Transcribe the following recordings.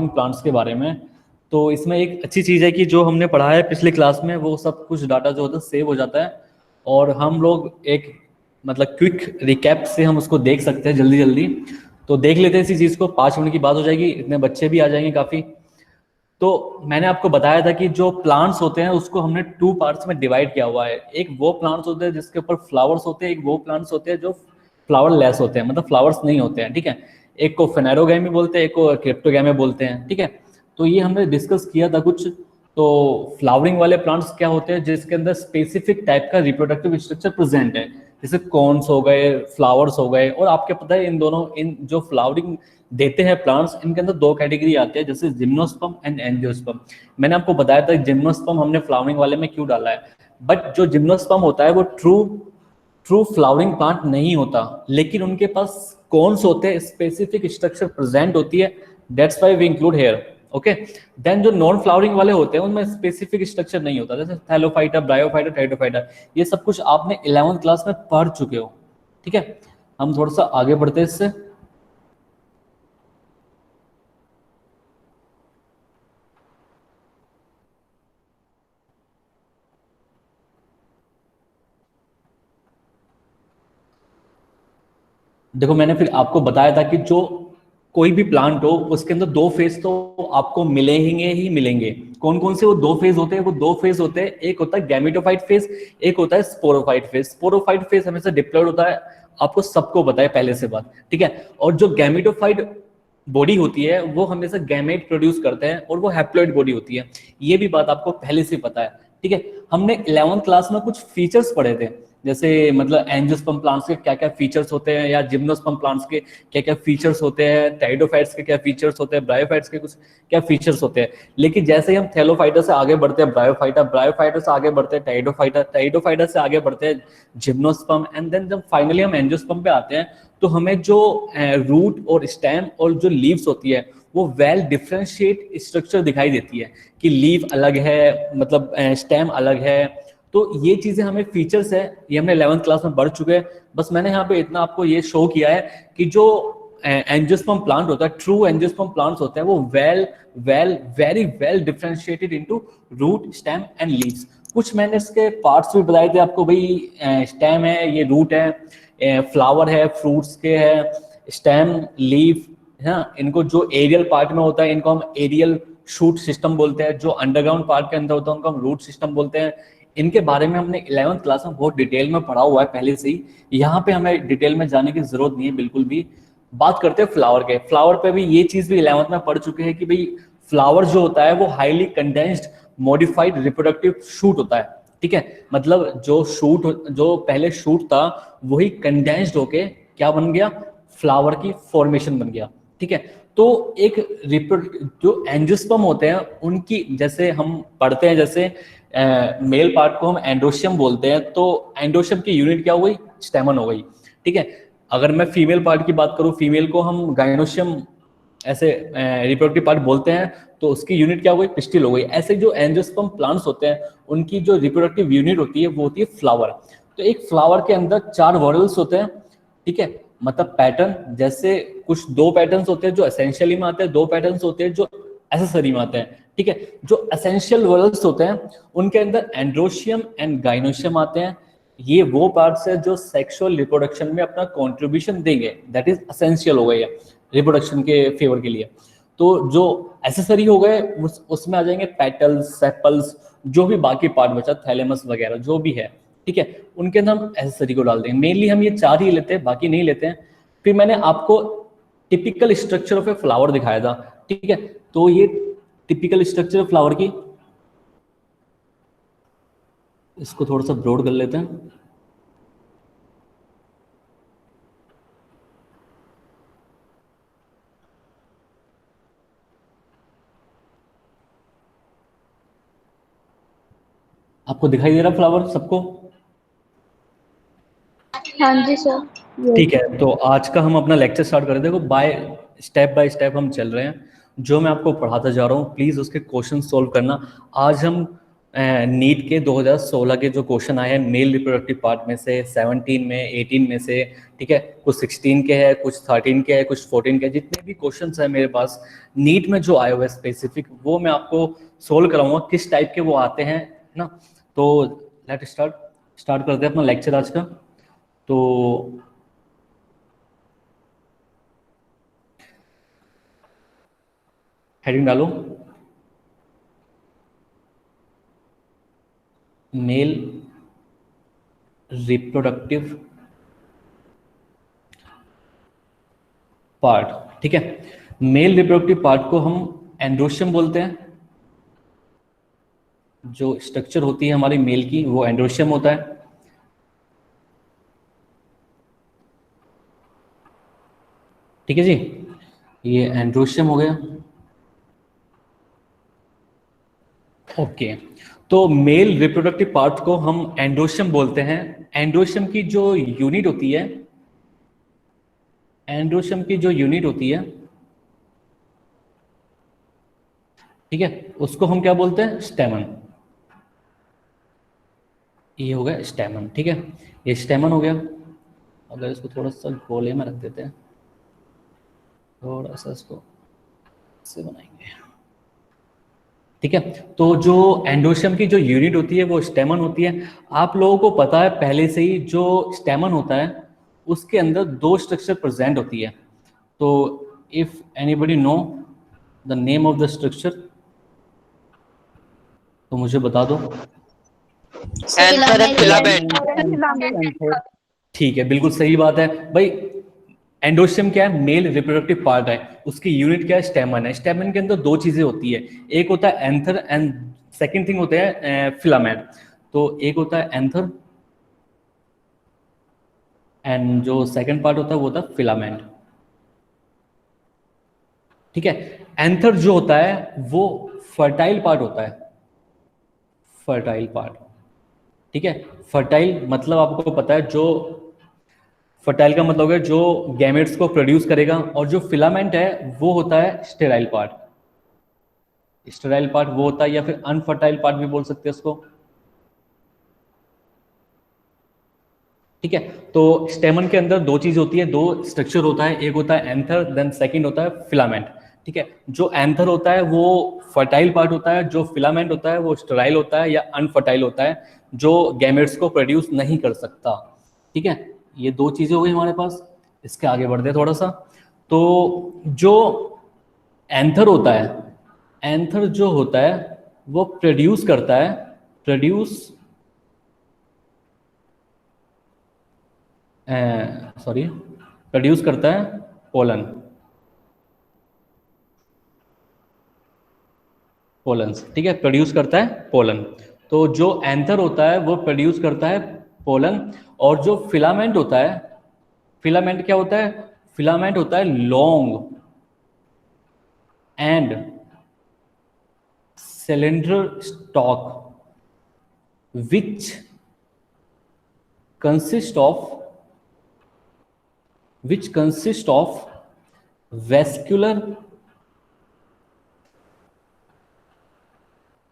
Plants के बारे में। तो इसमें एक अच्छी चीज़ है कि जो हमने पढ़ा है पिछली क्लास में वो सब कुछ डाटा जो होता है सेव हो जाता है, और हम लोग एक मतलब क्विक रिकैप से हम उसको देख सकते हैं जल्दी जल्दी। तो देख लेते हैं इसी चीज़ को, 5 मिनट की बात हो जाएगी, इतने बच्चे भी आ जाएंगे काफ़ी। तो मैंने आपको बताया था कि जो प्लांट्स होते हैं उसको हमने 2 पार्ट्स में डिवाइड किया हुआ है। एक वो प्लांट्स होते हैं जिसके ऊपर फ्लावर्स होते हैं, एक वो प्लांट्स होते हैं जो फ्लावर लेस होते हैं, मतलब फ्लावर्स नहीं होते हैं, ठीक है। एक को फेनेरोगैमी बोलते हैं, एक को क्रिप्टोगैमी बोलते हैं, ठीक है। तो ये हमने डिस्कस किया था कुछ। तो फ्लावरिंग वाले प्लांट्स क्या होते हैं जिसके अंदर स्पेसिफिक टाइप का रिप्रोडक्टिव स्ट्रक्चर प्रेजेंट है, जैसे कॉन्स हो गए, फ्लावर्स हो गए। और आपके पता है इन दोनों, इन जो फ्लावरिंग देते हैं प्लांट्स, इनके अंदर 2 कैटेगरी आते हैं, जैसे जिम्नोस्पर्म एंड एंजियोस्पर्म। मैंने आपको बताया था जिम्नोस्पर्म हमने फ्लावरिंग वाले में क्यों डाला है, बट जो जिम्नोस्पर्म होता है वो ट्रू ट्रू फ्लावरिंग प्लांट नहीं होता, लेकिन उनके पास कॉन्स होते हैं, स्पेसिफिक स्ट्रक्चर प्रेजेंट होती है, that's why we include here. Okay. Then जो नॉन फ्लावरिंग वाले होते हैं उनमें स्पेसिफिक स्ट्रक्चर नहीं होता, जैसे थैलोफाइटा, ब्रायोफाइटा, टाइटोफाइटा। ये सब कुछ आपने 11वीं क्लास में पढ़ चुके हो, ठीक है। हम थोड़ा सा आगे बढ़ते हैं इससे। देखो मैंने फिर आपको बताया था कि जो कोई भी प्लांट हो उसके अंदर 2 फेज तो आपको मिलेंगे ही मिलेंगे। कौन कौन से वो 2 फेज होते हैं? वो 2 फेज होते हैं, एक होता है गैमेटोफाइट फेज, एक होता है स्पोरोफाइट फेज। स्पोरोफाइट फेज हमेशा डिप्लॉयड होता है, आपको सबको पता है पहले से बात, ठीक है। और जो गैमेटोफाइट बॉडी होती है वो हमेशा गैमेट प्रोड्यूस करते हैं, और वो हैप्लॉइड बॉडी होती है, ये भी बात आपको पहले से पता है, ठीक है। हमने 11वीं क्लास में कुछ फीचर्स पढ़े थे, जैसे मतलब एंजियोस्पर्म प्लांट्स के क्या क्या फीचर्स होते हैं, या जिम्नोस्पर्म प्लांट्स के क्या क्या फीचर्स होते हैं, टाइडोफाइट्स के क्या फीचर्स होते हैं, ब्रायोफाइट्स के कुछ क्या फीचर्स होते हैं। लेकिन जैसे ही हम थैलोफाइटा से आगे बढ़ते हैं ब्रायोफाइटा, ब्रायोफाइटा से आगे बढ़ते हैं टाइडोफाइटा, टाइडोफाइटा से आगे बढ़ते हैं जिम्नोस्पर्म, एंड देन जब फाइनली हम एंजियोस्पर्म पे आते हैं तो हमें जो रूट और स्टेम और जो लीव्स होती है वो वेल डिफरेंशिएट स्ट्रक्चर दिखाई देती है, कि लीव अलग है, मतलब स्टेम अलग है। तो ये चीजें हमें फीचर्स है, ये हमने 11वीं क्लास में पढ़ चुके हैं। बस मैंने यहाँ पे इतना आपको ये शो किया है कि जो एंजियोस्पर्म प्लांट होता है, ट्रू एंजियोस्पर्म प्लांट्स होते हैं, वो very well differentiated into root, stem and leaves. कुछ मैंने इसके पार्ट्स भी बताए थे आपको, भाई स्टेम है, ये रूट है, फ्लावर है, फ्रूट्स के है, स्टेम, लीफ, है ना। इनको जो एरियल पार्ट में होता है इनको हम एरियल शूट सिस्टम बोलते हैं, जो अंडरग्राउंड पार्ट के अंदर होता है उनको हम रूट सिस्टम बोलते हैं। इनके बारे में हमने 11वीं क्लास में बहुत डिटेल में पढ़ा हुआ है पहले से ही, यहाँ पे हमें डिटेल में जाने की जरूरत नहीं है बिल्कुल भी। बात करते हैं फ्लावर के। फ्लावर पे भी ये चीज भी 11वीं में पढ़ चुके हैं कि भाई फ्लावर जो होता है वो highly condensed modified reproductive shoot होता है, ठीक है। मतलब जो शूट, जो पहले शूट था वही कंडेंस्ड होके क्या बन गया, फ्लावर की फॉर्मेशन बन गया, ठीक है। तो एक जो एंजियोस्पर्म होते हैं उनकी, जैसे हम पढ़ते हैं, जैसे मेल पार्ट को हम एंडोशियम बोलते हैं, तो एंडोशियम की यूनिट क्या हो गई, स्टेमन हो गई, ठीक है। अगर मैं फीमेल पार्ट की बात करूं, फीमेल को हम गाइनोशियम ऐसे रिप्रोडक्टिव पार्ट बोलते हैं, तो उसकी यूनिट क्या हो गई, पिस्टिल हो गई। ऐसे जो एंजियोस्पर्म प्लांट्स होते हैं उनकी जो रिप्रोडक्टिव यूनिट होती है वो होती है फ्लावर। तो एक फ्लावर के अंदर 4 वॉरल्स होते हैं, ठीक है। मतलब पैटर्न, जैसे कुछ 2 पैटर्न्स होते हैं जो एसेंशियली में आते हैं, 2 पैटर्न्स होते हैं जो एसेसरी में आते हैं, ठीक है। जो एसेंशियल वॉरल्स होते हैं उनके अंदर एंड्रोशियम एंड गाइनोशियम आते हैं। ये वो पार्ट्स है जो सेक्सुअल रिप्रोडक्शन में अपना कंट्रीब्यूशन देंगे, दैट इज एसेंशियल हो गए रिप्रोडक्शन के फेवर के लिए। तो जो एसेसरी हो गए उसमें आ जाएंगे पेटल्स, सेपल्स, जो भी बाकी पार्ट बचा, थैलेमस वगैरह जो भी है, ठीक है, उनके अंदर हम एसेसरी को डाल देंगे। मेनली हम ये 4 ही लेते हैं, बाकी नहीं लेते हैं। फिर मैंने आपको typical structure of a flower दिखाया था, ठीक है। तो ये टिपिकल स्ट्रक्चर ऑफ फ्लावर की, इसको थोड़ा सा ब्रॉड कर लेते हैं। आपको दिखाई दे रहा फ्लावर सबको? हाँ जी सर। ठीक है, तो आज का हम अपना लेक्चर स्टार्ट करें। देखो बाय स्टेप हम चल रहे हैं, जो मैं आपको पढ़ाता जा रहा हूँ प्लीज उसके क्वेश्चन सोल्व करना। आज हम नीट के 2016 के जो क्वेश्चन आए हैं मेल रिप्रोडक्टिव पार्ट में से, 17 में, 18 में से, ठीक है, कुछ 16 के हैं, कुछ 13 के हैं, कुछ 14 के हैं, जितने भी क्वेश्चंस हैं मेरे पास नीट में जो आए हुए स्पेसिफिक, वो मैं आपको सोल्व कराऊंगा किस टाइप के वो आते हैं ना। तो लेट स्टार्ट करते हैं अपना लेक्चर आज का। तो हेडिंग डालो, मेल रिप्रोडक्टिव पार्ट, ठीक है। मेल रिप्रोडक्टिव पार्ट को हम एंड्रोशियम बोलते हैं। जो स्ट्रक्चर होती है हमारी मेल की वो एंड्रोशियम होता है, ठीक है जी। ये एंड्रोशियम हो गया, ओके। तो मेल रिप्रोडक्टिव पार्ट को हम एंड्रोशियम बोलते हैं। एंड्रोशियम की जो यूनिट होती है, एंड्रोशियम की जो यूनिट होती है, ठीक है, उसको हम क्या बोलते हैं, स्टेमन। ये हो गया स्टेमन, ठीक है, ये स्टेमन हो गया। अगर इसको थोड़ा सा गोले में रख देते हैं, थोड़ा सा इसको से बनाएंगे, ठीक है। तो जो एंडोशियम की जो यूनिट होती है वो स्टेमन होती है। आप लोगों को पता है पहले से ही, जो स्टेमन होता है उसके अंदर दो स्ट्रक्चर प्रेजेंट होती है। तो if anybody know the name of the structure तो मुझे बता दो। Anther and filament. ठीक है, बिल्कुल सही बात है भाई। एंडोशियम क्या है, मेल रिप्रोडक्टिव पार्ट है, उसकी यूनिट क्या है, स्टेमन है। स्टेमन के अंदर दो चीजें होती है, एक होता है एंथर एंड सेकंड थिंग होता है फिलामेंट। तो एक होता है एंथर एंड जो सेकंड पार्ट होता है वो होता है फिलामेंट, ठीक है। एंथर जो होता है वो फर्टाइल पार्ट होता है, फर्टाइल पार्ट, ठीक है। फर्टाइल मतलब आपको पता है, जो फर्टाइल का मतलब है जो गैमेट्स को प्रोड्यूस करेगा, और जो फिलामेंट है वो होता है स्टेराइल पार्ट। स्टेराइल पार्ट वो होता है, या फिर अनफर्टाइल पार्ट भी बोल सकते हैं उसको, ठीक है। तो स्टेमन के अंदर दो चीज होती है, दो स्ट्रक्चर होता है, एक होता है एंथर देन सेकंड होता है फिलामेंट, ठीक है। जो एंथर होता है वो फर्टाइल पार्ट होता है, जो फिलामेंट होता है वो स्टेराइल होता है या अनफर्टाइल होता है, जो गैमेट्स को प्रोड्यूस नहीं कर सकता, ठीक है। ये दो चीजें हो गई हमारे पास। इसके आगे बढ़ते हैं थोड़ा सा। तो जो एंथर होता है, एंथर जो होता है वो प्रोड्यूस करता है, प्रोड्यूस सॉरी प्रोड्यूस करता है पोलन, पोलन्स, ठीक है, प्रोड्यूस करता है पोलन। तो जो एंथर होता है वो प्रोड्यूस करता है पोलन, और जो फिलामेंट होता है, फिलामेंट क्या होता है, फिलामेंट होता है long and cylinder stock which consist of which consist of vascular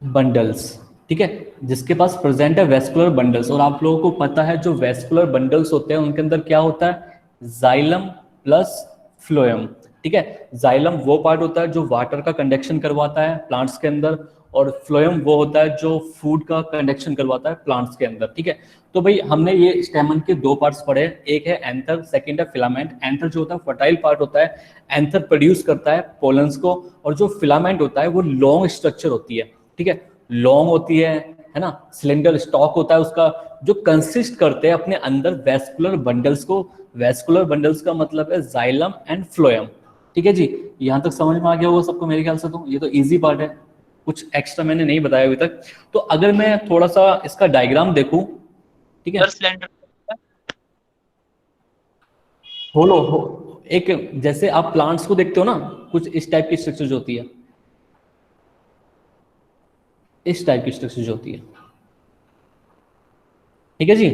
bundles, ठीक है, जिसके पास प्रेजेंट है वेस्कुलर बंडल्स। और आप लोगों को पता है जो वेस्कुलर बंडल्स होते हैं उनके अंदर क्या होता है, जाइलम प्लस फ्लोएम, ठीक है। जाइलम वो पार्ट होता है जो वाटर का कंडक्शन करवाता है प्लांट्स के अंदर, और फ्लोएम वो होता है जो फूड का कंडक्शन करवाता है प्लांट्स के अंदर, ठीक है। तो भाई हमने ये स्टेमन के दो पार्ट्स पढ़े, एक है एंथर, सेकंड है फिलामेंट। एंथर जो होता है फर्टाइल पार्ट होता है, एंथर प्रोड्यूस करता है पोलन्स को, और जो फिलामेंट होता है वो लॉन्ग स्ट्रक्चर होती है, ठीक है, लॉन्ग होती है ना, सिलेंडर स्टॉक होता है उसका, जो कंसिस्ट करते हैं अपने अंदर वेस्कुलर बंडल्स को। वेस्कुलर बंडल्स का मतलब है जाइलम एंड फ्लोएम, ठीक है जी। यहां तक समझ में आ गया होगा सबको मेरे ख्याल से, तो ये तो इजी पार्ट है, कुछ एक्स्ट्रा मैंने नहीं बताया अभी तक। तो अगर मैं थोड़ा सा इसका डायग्राम देखूं, ठीक है, सिलेंडर। होलो हो, एक जैसे आप प्लांट्स को देखते हो ना, कुछ इस टाइप की स्ट्रक्चर जो होती है, इस टाइप की स्ट्रक्चर जो होती है, ठीक है जी।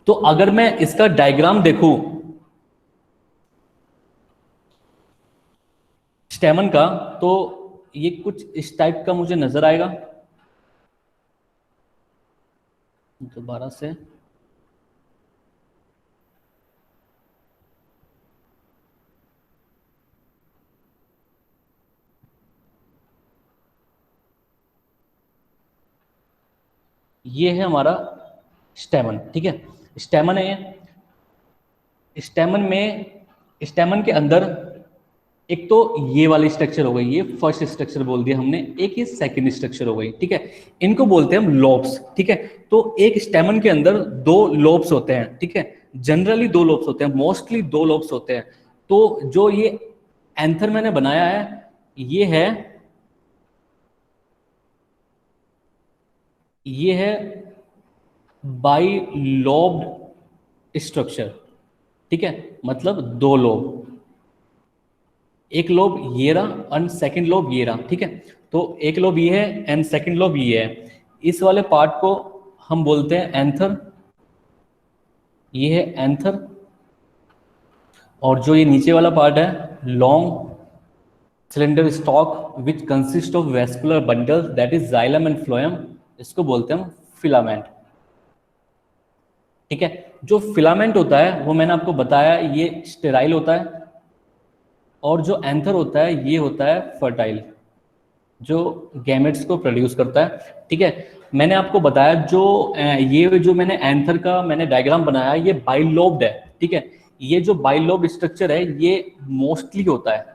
तो अगर मैं इसका डायग्राम देखूं स्टेमन का, तो ये कुछ इस टाइप का मुझे नजर आएगा, दोबारा से ये है हमारा स्टेमन, ठीक है, स्टेमन है। स्टेमन में, स्टेमन के अंदर एक तो ये वाली स्ट्रक्चर हो गई, ये फर्स्ट स्ट्रक्चर बोल दिया हमने, एक ये सेकंड स्ट्रक्चर हो गई, ठीक है। इनको बोलते हैं हम लोब्स, ठीक है। तो एक स्टेमन के अंदर दो लोब्स होते हैं, ठीक है, जनरली दो लोब्स होते हैं, मोस्टली दो लोब्स होते हैं। तो जो ये एंथर मैंने बनाया है, ये है बाई लोब्ड स्ट्रक्चर, ठीक है, मतलब दो लोब, एक लोब ये रहा एंड सेकंड लोब ये रहा, ठीक है। तो एक लोब ये है एंड सेकंड लोब ये है। इस वाले पार्ट को हम बोलते हैं एंथर, ये है एंथर। और जो ये नीचे वाला पार्ट है, long cylinder stock which consist of vascular bundle that is xylem and phloem, इसको बोलते हैं फिलामेंट, ठीक है। जो फिलामेंट होता है वो मैंने आपको बताया, ये स्टेराइल होता है, और जो एंथर होता है ये होता है फर्टाइल, जो गैमेट्स को प्रोड्यूस करता है, ठीक है। मैंने आपको बताया ये जो मैंने एंथर का मैंने डायग्राम बनाया, ये बाइलोब्ड है, ठीक है। ये जो बाइलोब्ड स्ट्रक्चर है ये मोस्टली होता है,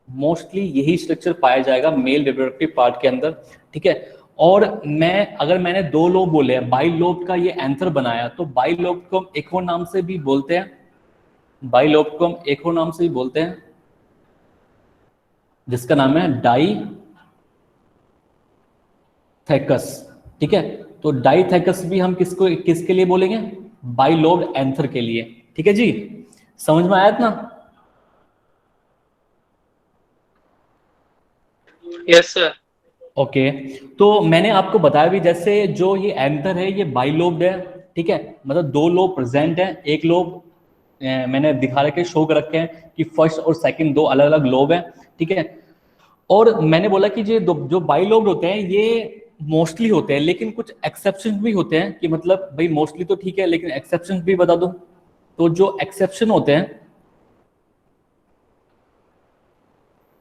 मोस्टली यही स्ट्रक्चर पाया जाएगा मेल रिप्रोडक्टिव पार्ट के अंदर, ठीक है। और अगर मैंने दो लोब बोले हैं, बाइलोब का ये एंथर बनाया, तो बाइलोब को हम एक और नाम से भी बोलते हैं, बाइलोब को हम एक और नाम से भी बोलते हैं, जिसका नाम है डाइथेकस, ठीक है। तो डाइथेकस भी हम किसके लिए बोलेंगे, बाइलोब्ड एंथर के लिए, ठीक है जी। समझ में आया इतना? Yes sir. ओके, तो मैंने आपको बताया भी, जैसे जो ये एंथर है ये बाइलोब्ड है, ठीक है, मतलब दो लोब प्रेजेंट है, एक लोब मैंने दिखा रखे, शो कर रखे हैं कि फर्स्ट और सेकंड दो अलग अलग लोब हैं, ठीक है। और मैंने बोला कि जो बाइलोब्ड होते हैं ये मोस्टली होते हैं, लेकिन कुछ एक्सेप्शन भी होते हैं, कि मतलब भाई मोस्टली तो ठीक है लेकिन एक्सेप्शन भी बता दो। तो जो एक्सेप्शन होते हैं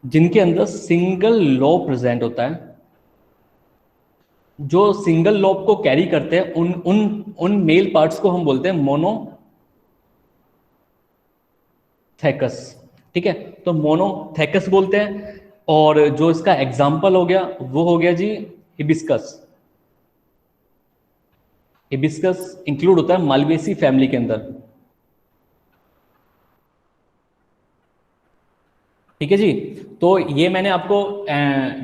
जिनके अंदर सिंगल लोब प्रेजेंट होता है, जो सिंगल लोब को कैरी करते हैं, उन मेल पार्ट्स को हम बोलते हैं मोनोथेकस, ठीक है। तो मोनोथेकस बोलते हैं। और जो इसका एग्जाम्पल हो गया वो हो गया जी हिबिस्कस। हिबिस्कस इंक्लूड होता है मालवेसी फैमिली के अंदर, ठीक है जी। तो ये मैंने आपको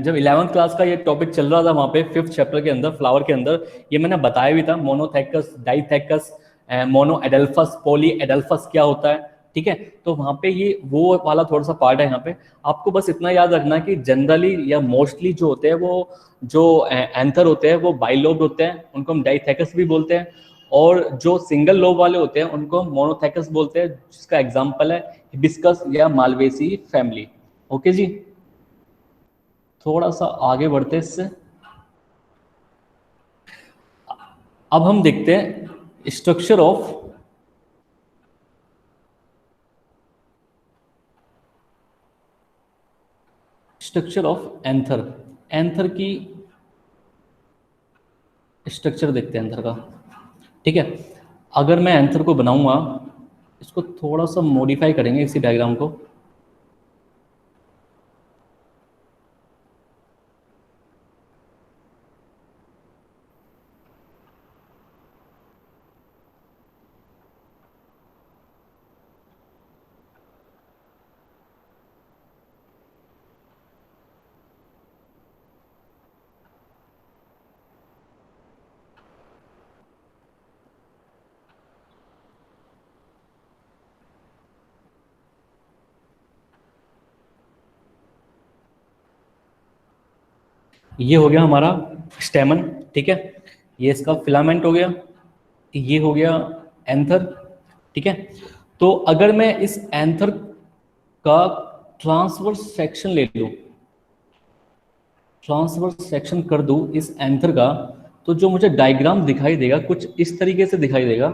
जब 11th क्लास का ये टॉपिक चल रहा था वहां पे 5th चैप्टर के अंदर फ्लावर के अंदर, ये मैंने बताया भी था, मोनोथेकस, डाइथेकस, मोनो एडल्फस, पॉली एडल्फस क्या होता है, ठीक है। तो वहां पे ये वो वाला थोड़ा सा पार्ट है। यहाँ पे आपको बस इतना याद रखना कि जनरली या मोस्टली जो होते हैं वो जो एंथर होते हैं वो बाइलोब्ड होते हैं, उनको हम डाइथेकस भी बोलते हैं। और जो सिंगल लोब वाले होते हैं उनको हम मोनोथेकस बोलते हैं, जिसका एग्जाम्पल है हिबिस्कस या मालवेसी फैमिली। ओके जी, थोड़ा सा आगे बढ़ते हैं इससे। अब हम देखते हैं स्ट्रक्चर ऑफ एंथर। एंथर की स्ट्रक्चर देखते हैं एंथर का, ठीक है। अगर मैं एंथर को बनाऊंगा, इसको थोड़ा सा मॉडिफाई करेंगे इसी डायग्राम को। ये हो गया हमारा स्टेमन, ठीक है, ये इसका फिलामेंट हो गया, ये हो गया एंथर, ठीक है। तो अगर मैं इस एंथर का ट्रांसवर्स सेक्शन ले लूं, ट्रांसवर्स सेक्शन कर दूं इस एंथर का, तो जो मुझे डायग्राम दिखाई देगा कुछ इस तरीके से दिखाई देगा।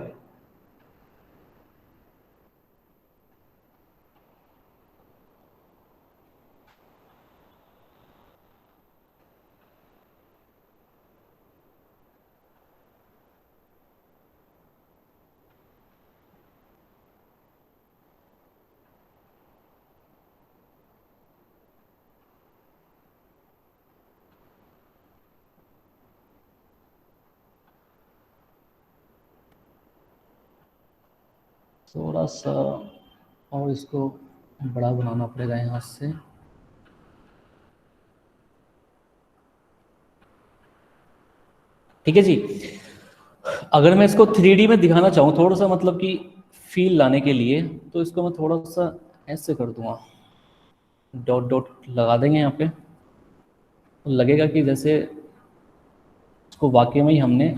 थोड़ा सा और इसको बड़ा बनाना पड़ेगा यहाँ से। ठीक है जी। अगर मैं इसको 3D में दिखाना चाहूँ थोड़ा सा, मतलब कि फील लाने के लिए, तो इसको मैं थोड़ा सा ऐसे कर दूंगा, डॉट डॉट लगा देंगे यहाँ पे, तो लगेगा कि जैसे इसको वाकई में ही हमने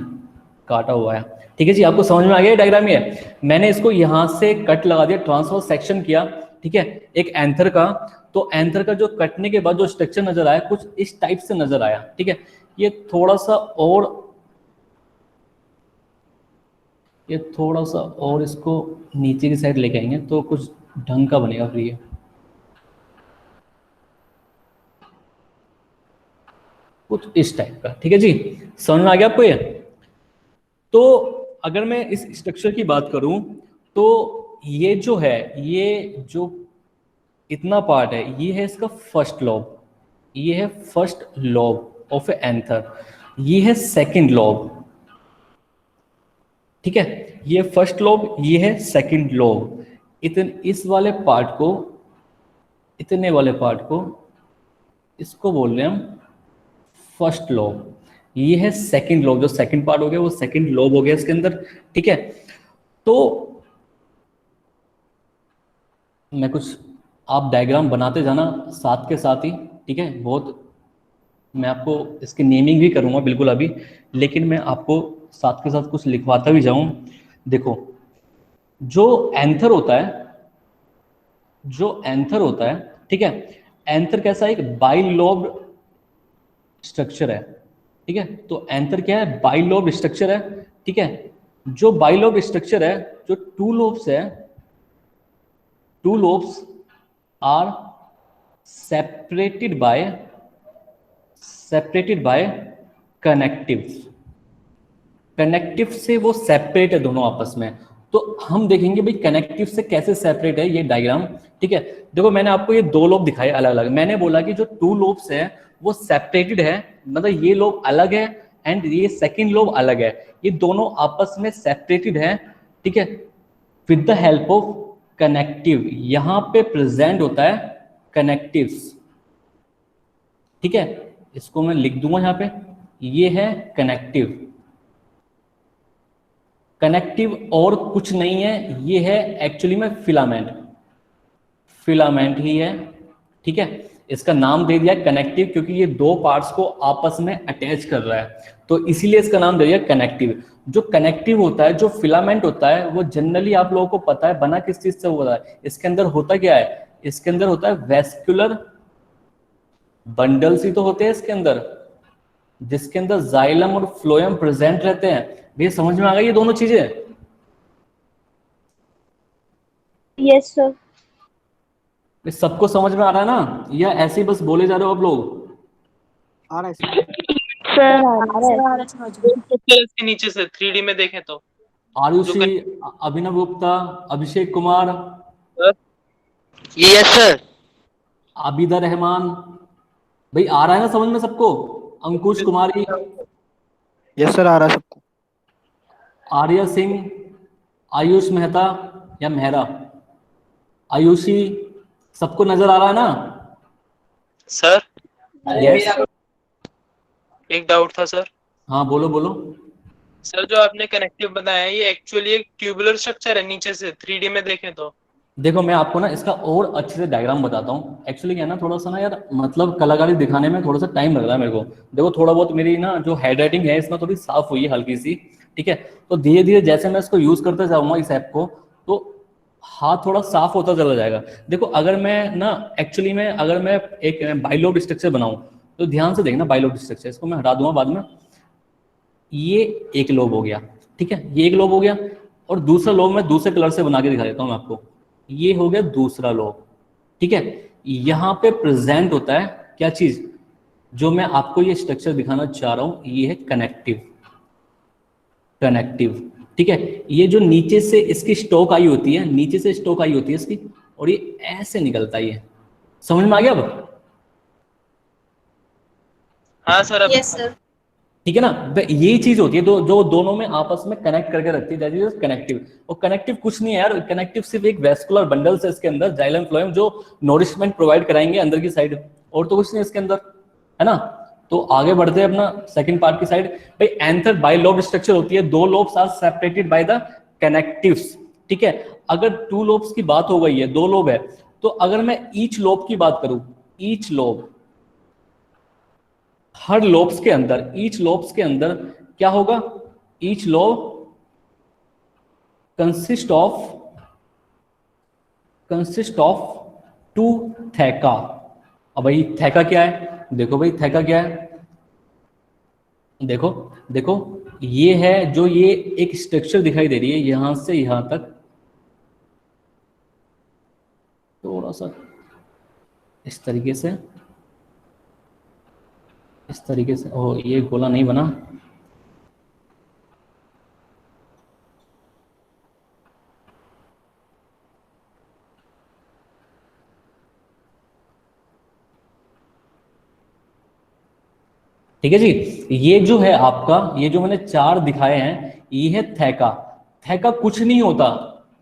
काटा हुआ है। ठीक है जी, आपको समझ में आ गया डायग्राम ये? मैंने इसको यहाँ से कट लगा दिया, ट्रांसफर सेक्शन किया, ठीक है, एक एंथर का। तो एंथर का जो कटने के बाद जो स्ट्रक्चर नजर आया कुछ इस टाइप से नजर आया। ठीक है, ये थोड़ा सा और इसको नीचे की साइड लेके आएंगे तो कुछ ढंग का बनेगा फिर ये, कुछ इस टाइप का। ठीक है जी, समझ में आ गया आपको ये? तो अगर मैं इस स्ट्रक्चर की बात करूं तो ये जो है, ये जो इतना पार्ट है, ये है इसका फर्स्ट लॉब, ये है first lobe of A anther, ये है सेकंड लॉब। ठीक है, ये फर्स्ट लॉब, ये है सेकंड लॉब। इस वाले पार्ट को, इतने वाले पार्ट को, इसको बोल रहे हैं हम फर्स्ट लॉब। ये है सेकंड लॉब, जो सेकंड पार्ट हो गया वो सेकंड लॉब हो गया इसके अंदर। ठीक है, तो मैं कुछ, आप डायग्राम बनाते जाना साथ के साथ ही। ठीक है, बहुत मैं आपको इसकी नेमिंग भी करूंगा बिल्कुल अभी, लेकिन मैं आपको साथ के साथ कुछ लिखवाता भी जाऊं। देखो, जो एंथर होता है, जो एंथर होता है, ठीक है, एंथर कैसा, एक बाइलोब्ड स्ट्रक्चर है। ठीक है, तो एंथर क्या है, बाइलोब्ड स्ट्रक्चर है। ठीक है, जो बाइलोब्ड स्ट्रक्चर है, जो टू लोब्स है, two lobes are separated by connectives। Connective से वो सेपरेट है दोनों आपस में। तो हम देखेंगे भाई कनेक्टिव से कैसे सेपरेट है ये डायग्राम। ठीक है, देखो मैंने आपको ये दो लोब दिखाए अलग अलग। मैंने बोला कि जो टू लोब्स है वो सेपरेटेड है, मतलब ये लोब अलग है एंड ये सेकंड लोब अलग है, ये दोनों आपस में सेपरेटेड है। ठीक है, with the help of connective, यहां पे प्रेजेंट होता है कनेक्टिव्स। ठीक है, इसको मैं लिख दूंगा यहाँ पे, ये है कनेक्टिव। कनेक्टिव और कुछ नहीं है, ये है एक्चुअली में फिलामेंट, फिलामेंट ही है। ठीक है, इसका नाम दे दिया कनेक्टिव क्योंकि ये दो पार्ट्स को आपस में अटैच कर रहा है, तो इसीलिए इसका नाम दे दिया कनेक्टिव। जो कनेक्टिव होता है, जो फिलामेंट होता है, वो जनरली आप लोगों को पता है बना किस चीज से होता है। इसके अंदर होता क्या है, इसके अंदर होता है वेस्कुलर बंडल्स ही तो होते हैं इसके अंदर, जिसके अंदर जाइलम और फ्लोएम प्रेजेंट रहते हैं। भैया समझ में आ गई ये दोनों चीजें? Yes sir. सबको समझ में आ रहा है ना, या ऐसे ही बस बोले जा रहे हो आप लोग? आ रहा है सर इसके नीचे से 3D में देखें तो आरुषि, अभिनव गुप्ता, अभिषेक कुमार, यस सर, आबिदा रहमान, भाई आ रहा है ना समझ में सबको? अंकुश कुमारी, यस सर, आ रहा है सबको। आर्या सिंह, आयुष मेहता या मेहरा, आयुषी, सबको नजर आ रहा है ना? सर यस, एक डाउट था सर। हाँ बोलो बोलो। सर जो आपने कनेक्टिव बताया है ये एक्चुअली एक ट्यूबुलर स्ट्रक्चर है नीचे से 3D में देखें तो? देखो मैं आपको ना इसका और अच्छे से डायग्राम बताता हूँ। एक्चुअली क्या है ना, थोड़ा सा ना यार, मतलब कलाकारी दिखाने में थोड़ा सा टाइम लग रहा है मेरे को। देखो थोड़ा बहुत मेरी ना जो हैंड राइटिंग है इसमें थोड़ी साफ हुई है हल्की सी। ठीक है, तो धीरे धीरे जैसे मैं इसको यूज करते जाऊंगा इस ऐप को, तो हाथ थोड़ा साफ होता चला जाएगा। देखो अगर मैं ना एक्चुअली में अगर मैं एक बाइलोब स्ट्रक्चर बनाऊं तो ध्यान से देखना, बाइलोब स्ट्रक्चर इसको मैं हटा दूंगा बाद में। ये एक लोब हो गया, ठीक है, ये एक लोब हो गया। और दूसरा लोब मैं दूसरे कलर से बना के दिखा देता हूँ मैं आपको। ये हो गया दूसरा लोब, ठीक है। यहाँ पे प्रेजेंट होता है क्या चीज, जो मैं आपको ये स्ट्रक्चर दिखाना चाह रहा हूँ, ये है कनेक्टिव, कनेक्टिव, ठीक है। ये जो नीचे से इसकी स्टोक आई होती है, नीचे से स्टोक आई होती है इसकी, और ये ऐसे निकलता है, ये समझ में आ गया अब? हाँ सर अब यस सर। ठीक है ना। तो यही चीज होती है जो दोनों में आपस में कनेक्ट करके रखती है, दैट इज कनेक्टिव। और कनेक्टिव कुछ नहीं है यार, कनेक्टिव सिर्फ एक वेस्कुलर बंडल्स है इसके अंदर, जाइलम फ्लोएम, जो नोरिशमेंट प्रोवाइड कराएंगे अंदर की साइड, और तो कुछ नहीं इसके अंदर, है ना। तो आगे बढ़ते हैं अपना सेकंड पार्ट की साइड। भाई एंथर बाइलोब स्ट्रक्चर होती है, दो lobes are separated by the connectives, ठीक है। अगर टू लोब्स की बात हो गई है, दो लोब है, तो अगर मैं ईच लोब की बात करूं, ईच लोब, हर लोब्स के अंदर, ईच लोब्स के अंदर क्या होगा, each lobe consist of two theca. अब भाई थैका क्या है, देखो भाई थैका क्या है, देखो देखो, ये है जो ये एक स्ट्रक्चर दिखाई दे रही है यहां से यहां तक, थोड़ा सा इस तरीके से, इस तरीके से, ओ ये गोला नहीं बना, ठीक है जी। ये जो है आपका, ये जो मैंने चार दिखाए हैं, ये है थैका। थैका कुछ नहीं होता,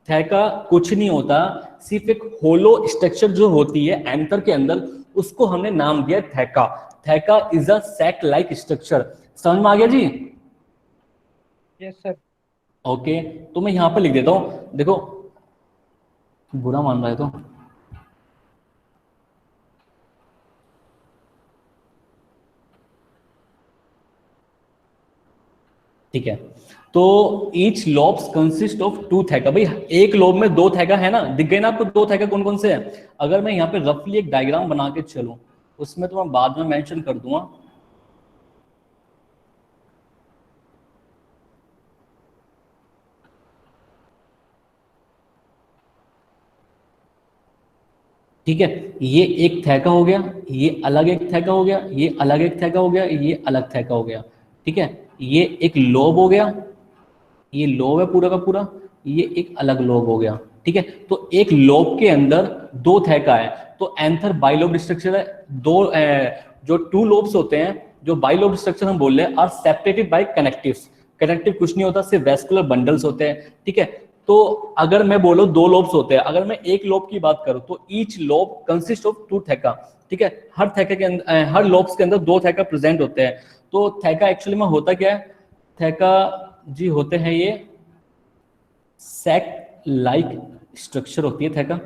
थैका कुछ नहीं होता, सिर्फ एक होलो स्ट्रक्चर जो होती है एंथर के अंदर, उसको हमने नाम दिया theca. Theca is a sac like structure. समझ में आ गया जी? Yes sir. ओके, तो मैं यहां पर लिख देता हूं, देखो बुरा मान रहा है तो ठीक है। तो each lobes consist of two theca. भाई एक लोब में दो थैका है ना, दिख गए ना आपको दो थैका कौन कौन से हैं? अगर मैं यहाँ पे रफली एक डायग्राम बना के चलूं, उसमें तो मैं बाद में मेंशन कर दूंगा, ठीक है। ये एक थैका हो गया, ये अलग एक थैका हो गया, ये अलग एक थैका हो गया, ये अलग थैका हो गया, ठीक है। ये एक लोब हो गया, ये लोब है पूरा का पूरा, ये एक अलग लोब हो गया, ठीक है। तो एक लोब के अंदर दो थैका है, तो एंथर बाइलोब स्ट्रक्चर है। दो जो टू लोब्स होते हैं, जो बाइलोब स्ट्रक्चर हम बोल रहे हैं, are separated by connectives. Connective कुछ नहीं होता, सिर्फ वेस्कुलर बंडल्स होते हैं, ठीक है। तो अगर मैं बोलूं दो लोब्स होते हैं, अगर मैं एक लोब की बात करूं, तो each lobe consist of two theca, ठीक है। हर थैका के अंदर, हर लोब्स के अंदर दो थैका प्रेजेंट होते हैं। तो थैका एक्चुअली में होता क्या है, थैका जी होते हैं ये सैक लाइक स्ट्रक्चर होती है थैका,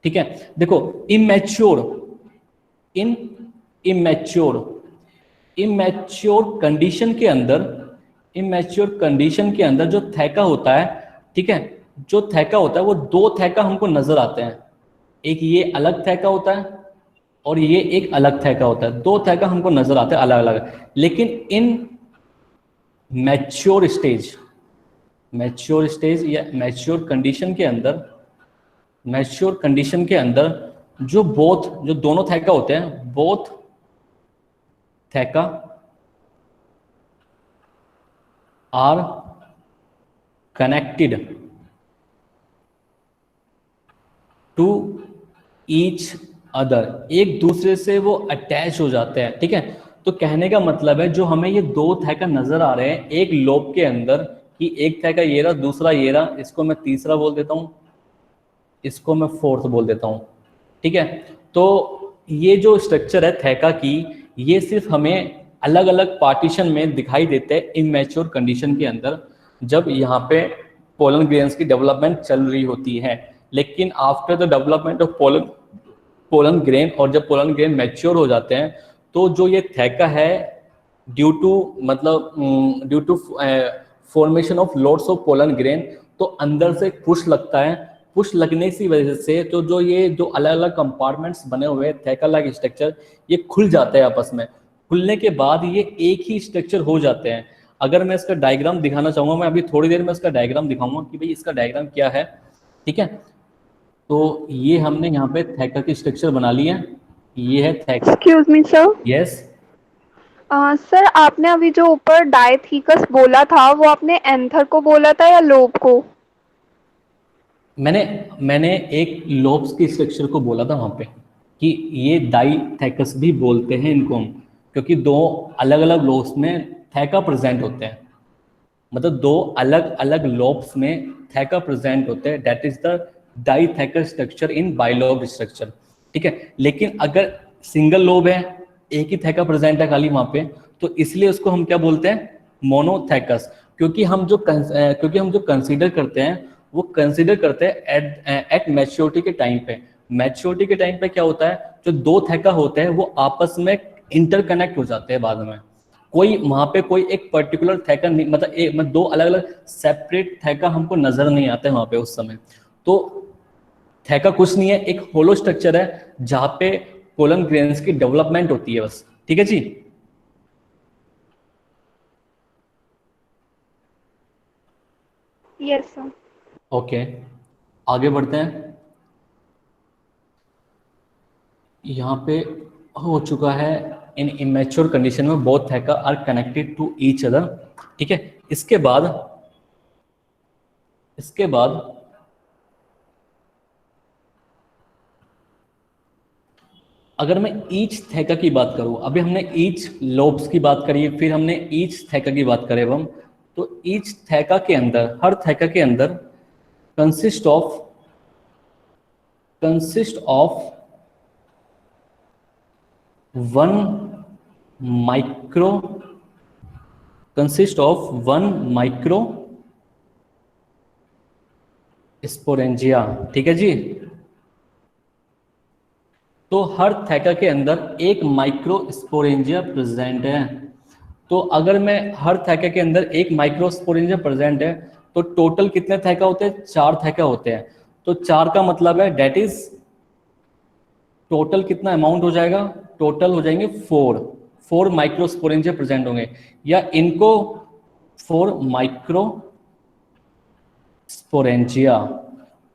ठीक है। देखो इमेच्योर, इन इमेच्योर, इमेच्योर कंडीशन के अंदर, इमेच्योर कंडीशन के अंदर जो थैका होता है, ठीक है, जो थैका होता है वो दो थैका हमको नजर आते हैं। एक ये अलग थैका होता है और ये एक अलग थैका होता है, दो थैका हमको नजर आते हैं अलग अलग। लेकिन in mature stage, mature stage या मैच्योर कंडीशन के अंदर, मैच्योर कंडीशन के अंदर जो बोथ, जो दोनों थैका होते हैं, both theca are connected to each other, एक दूसरे से वो अटैच हो जाते हैं, ठीक है। तो कहने का मतलब है, जो हमें ये दो थैका नजर आ रहे हैं एक लोब के अंदर, कि एक थैका ये रहा, दूसरा ये रहा, इसको मैं तीसरा बोल देता हूं, इसको मैं फोर्थ बोल देता हूं, ठीक है। तो ये जो स्ट्रक्चर है थैका की, ये सिर्फ हमें अलग अलग पार्टीशन में दिखाई देते हैं इमेच्योर कंडीशन के अंदर, जब यहाँ पे पोलन ग्रेन्स की डेवलपमेंट चल रही होती है। लेकिन after the development of pollen grain, और जब पोलन ग्रेन मैच्योर हो जाते हैं, तो जो ये थैका है, ड्यू टू मतलब due to formation of loads of pollen grain, तो अंदर से पुश लगता है। पुश लगने की वजह से तो जो ये जो अलग अलग कंपार्टमेंट्स बने हुए थैका लाइक स्ट्रक्चर, ये खुल जाते हैं आपस में। खुलने के बाद ये एक ही स्ट्रक्चर हो जाते हैं। अगर मैं इसका डायग्राम दिखाना चाहूँगा, मैं अभी थोड़ी देर में इसका डायग्राम दिखाऊंगा कि भाई इसका डायग्राम क्या है, ठीक है। तो ये हमने यहाँ पे थैका की स्ट्रक्चर बना ली है, ये है theca. Excuse me sir. Yes sir आपने अभी जो ऊपर डायथीकस बोला था वो आपने एंथर को बोला था या लोब को? मैंने एक लोब्स की स्ट्रक्चर को बोला था वहां पे कि ये डाइथैकस भी बोलते हैं इनको हम, क्योंकि दो अलग अलग लोब्स में थैका प्रेजेंट होते हैं, मतलब दो अलग अलग लोब्स में थैका प्रेजेंट होते हैं, that is the dithecous structure in bilobe structure, ठीक है। लेकिन अगर सिंगल लोब है, एक ही थैका प्रेजेंट है खाली वहां पे, तो इसलिए उसको हम क्या बोलते हैं, मोनोथैकस। क्योंकि हम जो कंसीडर करते हैं वो कंसीडर करते हैं एट मैच्योरिटी के टाइम पे। मैच्योरिटी के टाइम पे क्या होता है, जो दो थैका होते हैं वो आपस में इंटरकनेक्ट हो जाते हैं बाद में। कोई वहां पे कोई एक पर्टिकुलर थैका नहीं, मतलब दो अलग अलग सेपरेट थैका हमको नजर नहीं आते वहां पे उस समय। तो थैका कुछ नहीं है, एक होलो स्ट्रक्चर है जहां पे कोलन ग्रेन्स की डेवलपमेंट होती है बस, ठीक है जी। Yes sir. ओके आगे बढ़ते हैं। यहाँ पे हो चुका है, इन इमेच्योर कंडीशन में both theca are connected to each other, ठीक है। इसके बाद अगर मैं ईच थैका की बात करूं, अभी हमने ईच लोब्स की बात करी, फिर हमने ईच थैका की बात करें हम, तो ईच थैका के अंदर, हर थैका के अंदर consist of one micro sporangia, ठीक है जी। तो हर थैका के अंदर एक माइक्रो स्पोरेंजिया प्रेजेंट है। तो अगर मैं हर थैका के अंदर एक माइक्रो स्पोरेंजिया प्रेजेंट है, तो टोटल कितने थैका होते हैं, 4 थैका होते हैं। तो 4 का मतलब है डेट इज टोटल कितना अमाउंट हो जाएगा, टोटल हो जाएंगे 4 माइक्रो स्पोरेंजिया प्रेजेंट होंगे, या इनको 4 माइक्रो स्पोरेंजिया,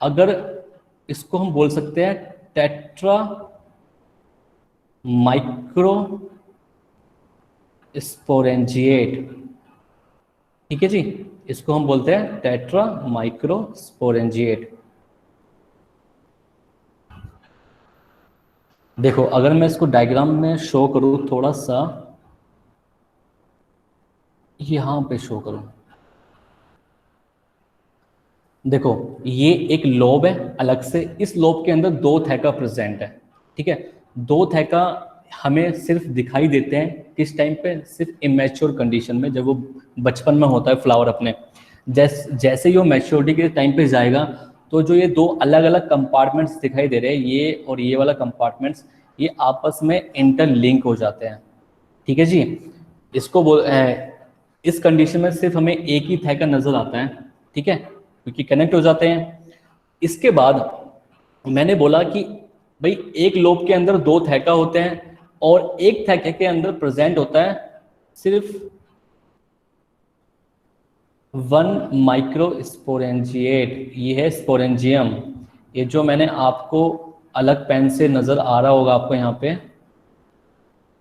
अगर इसको हम बोल सकते हैं टेट्रा माइक्रो स्पोरेंजिएट, ठीक है जी। इसको हम बोलते हैं टेट्रा माइक्रो स्पोरेंजिएट। देखो अगर मैं इसको डायग्राम में शो करूं, थोड़ा सा यहां पे शो करूं, देखो ये एक लोब है अलग से, इस लोब के अंदर 2 थैका प्रेजेंट है, ठीक है। 2 थैका हमें सिर्फ दिखाई देते हैं किस टाइम पे, सिर्फ इमेच्योर कंडीशन में, जब वो बचपन में होता है फ्लावर अपने। जैसे ही वो मैच्योरिटी के टाइम पे जाएगा, तो जो ये 2 अलग अलग कंपार्टमेंट्स दिखाई दे रहे हैं, ये और ये वाला कंपार्टमेंट्स, ये आपस में इंटरलिंक हो जाते हैं, ठीक है जी। इस कंडीशन में सिर्फ हमें एक ही थैका नजर आता है, ठीक है, क्योंकि कनेक्ट हो जाते हैं। इसके बाद मैंने बोला कि भाई एक लोब के अंदर 2 थैका होते हैं, और एक थैके के अंदर प्रेजेंट होता है सिर्फ 1 माइक्रो स्पोरेंजिएट, ये है स्पोरेंजियम। ये जो मैंने आपको अलग पेन से नजर आ रहा होगा आपको यहाँ पे,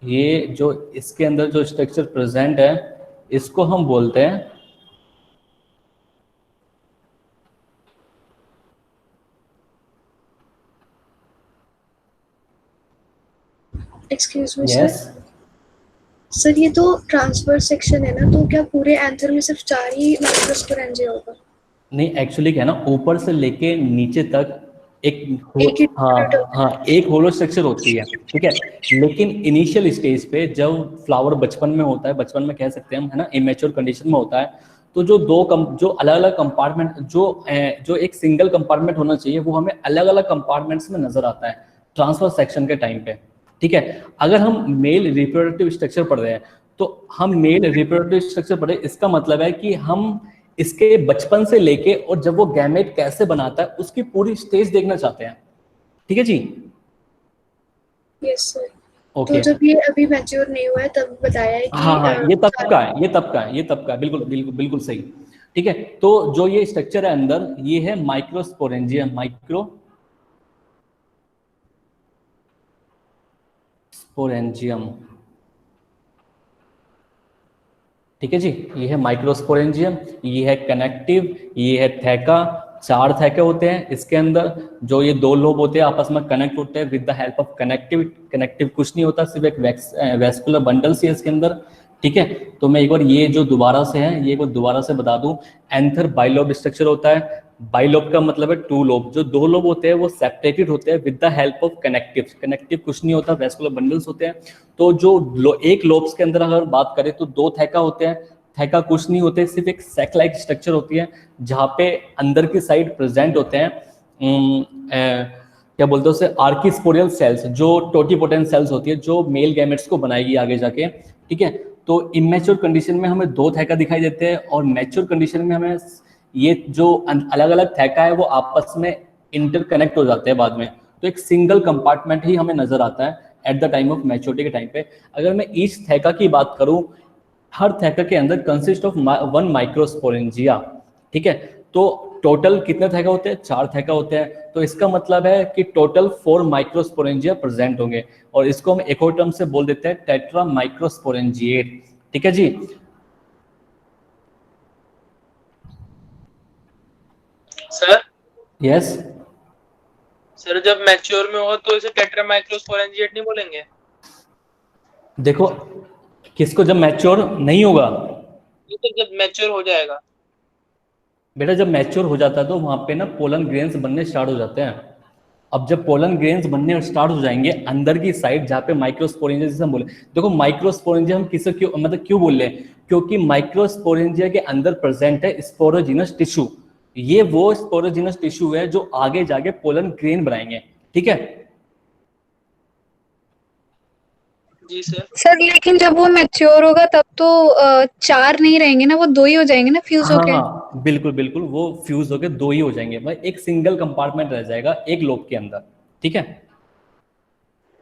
ये जो इसके अंदर जो स्ट्रक्चर प्रेजेंट है, इसको हम बोलते हैं एक्सक्यूज मी यस। सर ये तो ट्रांसफर सेक्शन है ना, तो क्या पूरे एंथर में सिर्फ 4 ही माइक्रोस्पोरेंजिया होगा? नहीं एक्चुअली क्या है ना, ऊपर से लेके नीचे तक एक एक होलो स्ट्रक्चर होती है, ठीक है। लेकिन इनिशियल स्टेज पे जब फ्लावर बचपन में होता है, बचपन में कह सकते हैं हम, है ना, इमेच्योर कंडीशन में होता है, तो जो अलग अलग कंपार्टमेंट, जो एक सिंगल कंपार्टमेंट होना चाहिए, वो हमें अलग अलग कंपार्टमेंट्स में नजर आता है ट्रांसफर सेक्शन के टाइम पे, ठीक है। अगर हम मेल रिप्रोडक्टिव स्ट्रक्चर पढ़ रहे हैं, तो हम मेल रिप्रोडक्टिव स्ट्रक्चर पढ़ रहे हैं, इसका मतलब है कि हम इसके बचपन से लेके और जब वो गैमेट कैसे बनाता है उसकी पूरी स्टेज देखना चाहते हैं, ठीक है जी। Yes sir. ओके। जब ये अभी मैच्योर नहीं हुआ है तब बताया है कि हाँ हाँ, ये तब का है, ये तब का है, ये तब का है, बिल्कुल बिल्कुल बिल्कुल सही। ठीक है, तो जो ये स्ट्रक्चर है अंदर, ये है माइक्रोस्पोरेंजियम, माइक्रोस्पोरेंजियम। ठीक है जी, ये है माइक्रोस्पोरेंजियम, ये है कनेक्टिव, ये है थैका। 4 थैके होते हैं इसके अंदर। जो ये 2 लोब होते हैं आपस में कनेक्ट होते हैं with the help of connective. Connective कुछ नहीं होता, सिर्फ एक वेस्कुलर बंडल सी है इसके अंदर। ठीक है, तो मैं एक बार ये जो दोबारा से है, ये एक बार दोबारा से बता दूं। एंथर बाइलोब स्ट्रक्चर होता है। बाइलोब का मतलब है 2 लोब। जो 2 लोब होते हैं वो सेपरेटेड होते हैं with the help of connective. Connective कुछ नहीं होता, वेस्कुलर बंडल्स होते हैं। तो जो एक लोब्स के अंदर अगर बात करें तो 2 थैका होते हैं। थैका कुछ नहीं होते, सिर्फ एक सैक लाइक स्ट्रक्चर होती है, जहाँ पे अंदर की साइड प्रेजेंट होते हैं क्या बोलते हैं उसे, आर्किस्पोरियल सेल्स, जो टोटीपोटेंट सेल्स होती है, जो मेल गैमेट्स को बनाएगी आगे जाके। ठीक है, तो इमेच्योर कंडीशन में हमें 2 थैका दिखाई देते हैं, और मैच्योर कंडीशन में हमें ये जो अलग अलग थैका है वो आपस में इंटरकनेक्ट हो जाते हैं बाद में। तो एक सिंगल कंपार्टमेंट ही हमें नजर आता है at the time of maturity के टाइम पे। अगर मैं ईच थैका की बात करूं, हर थैका के अंदर कंसिस्ट ऑफ 1 माइक्रोस्पोरेंजिया। ठीक है, तो टोटल कितने थैका होते हैं? 4 थैका होते हैं। तो इसका मतलब है कि टोटल 4 माइक्रोस्पोरेंजिया प्रेजेंट होंगे, और इसको हम एक और टर्म से बोल देते हैं टेट्रा माइक्रोस्पोरेंजिएट। ठीक है जी। Sir yes. सर जब मैच्योर में हो तो इसे टेट्रा माइक्रोस्पोरेंजिएट नहीं बोलेंगे? देखो, किसको जब मैच्योर नहीं होगा? ये तो जब मैच्योर हो जाएगा। बेटा जब मैच्योर हो जाता है तो वहां पे ना पोलन ग्रेन्स बनने स्टार्ट हो जाते हैं। अब जब पोलन ग्रेन्स बनने स्टार्ट हो जाएंगे अंदर की साइड, जहाँ पे माइक्रोस्पोरेंजिया जैसे हम बोले, देखो माइक्रोस्पोरेंजिया हम किसे क्यों मतलब क्यों बोल रहे हैं, क्योंकि माइक्रोस्पोरेंजिया के अंदर प्रेजेंट है स्पोरोजिनस टिश्यू। ये वो स्पोरोजिनस टिश्यू है जो आगे जाके पोलन ग्रेन बनाएंगे। ठीक है। जी सर। सर लेकिन जब वो मैच्योर होगा तब तो 4 नहीं रहेंगे ना, वो 2 ही हो जाएंगे ना फ्यूज हाँ होके। हाँ बिल्कुल बिल्कुल, वो फ्यूज होके 2 ही हो जाएंगे, मतलब एक सिंगल कंपार्टमेंट रह जाएगा एक लोब के अंदर। ठीक है।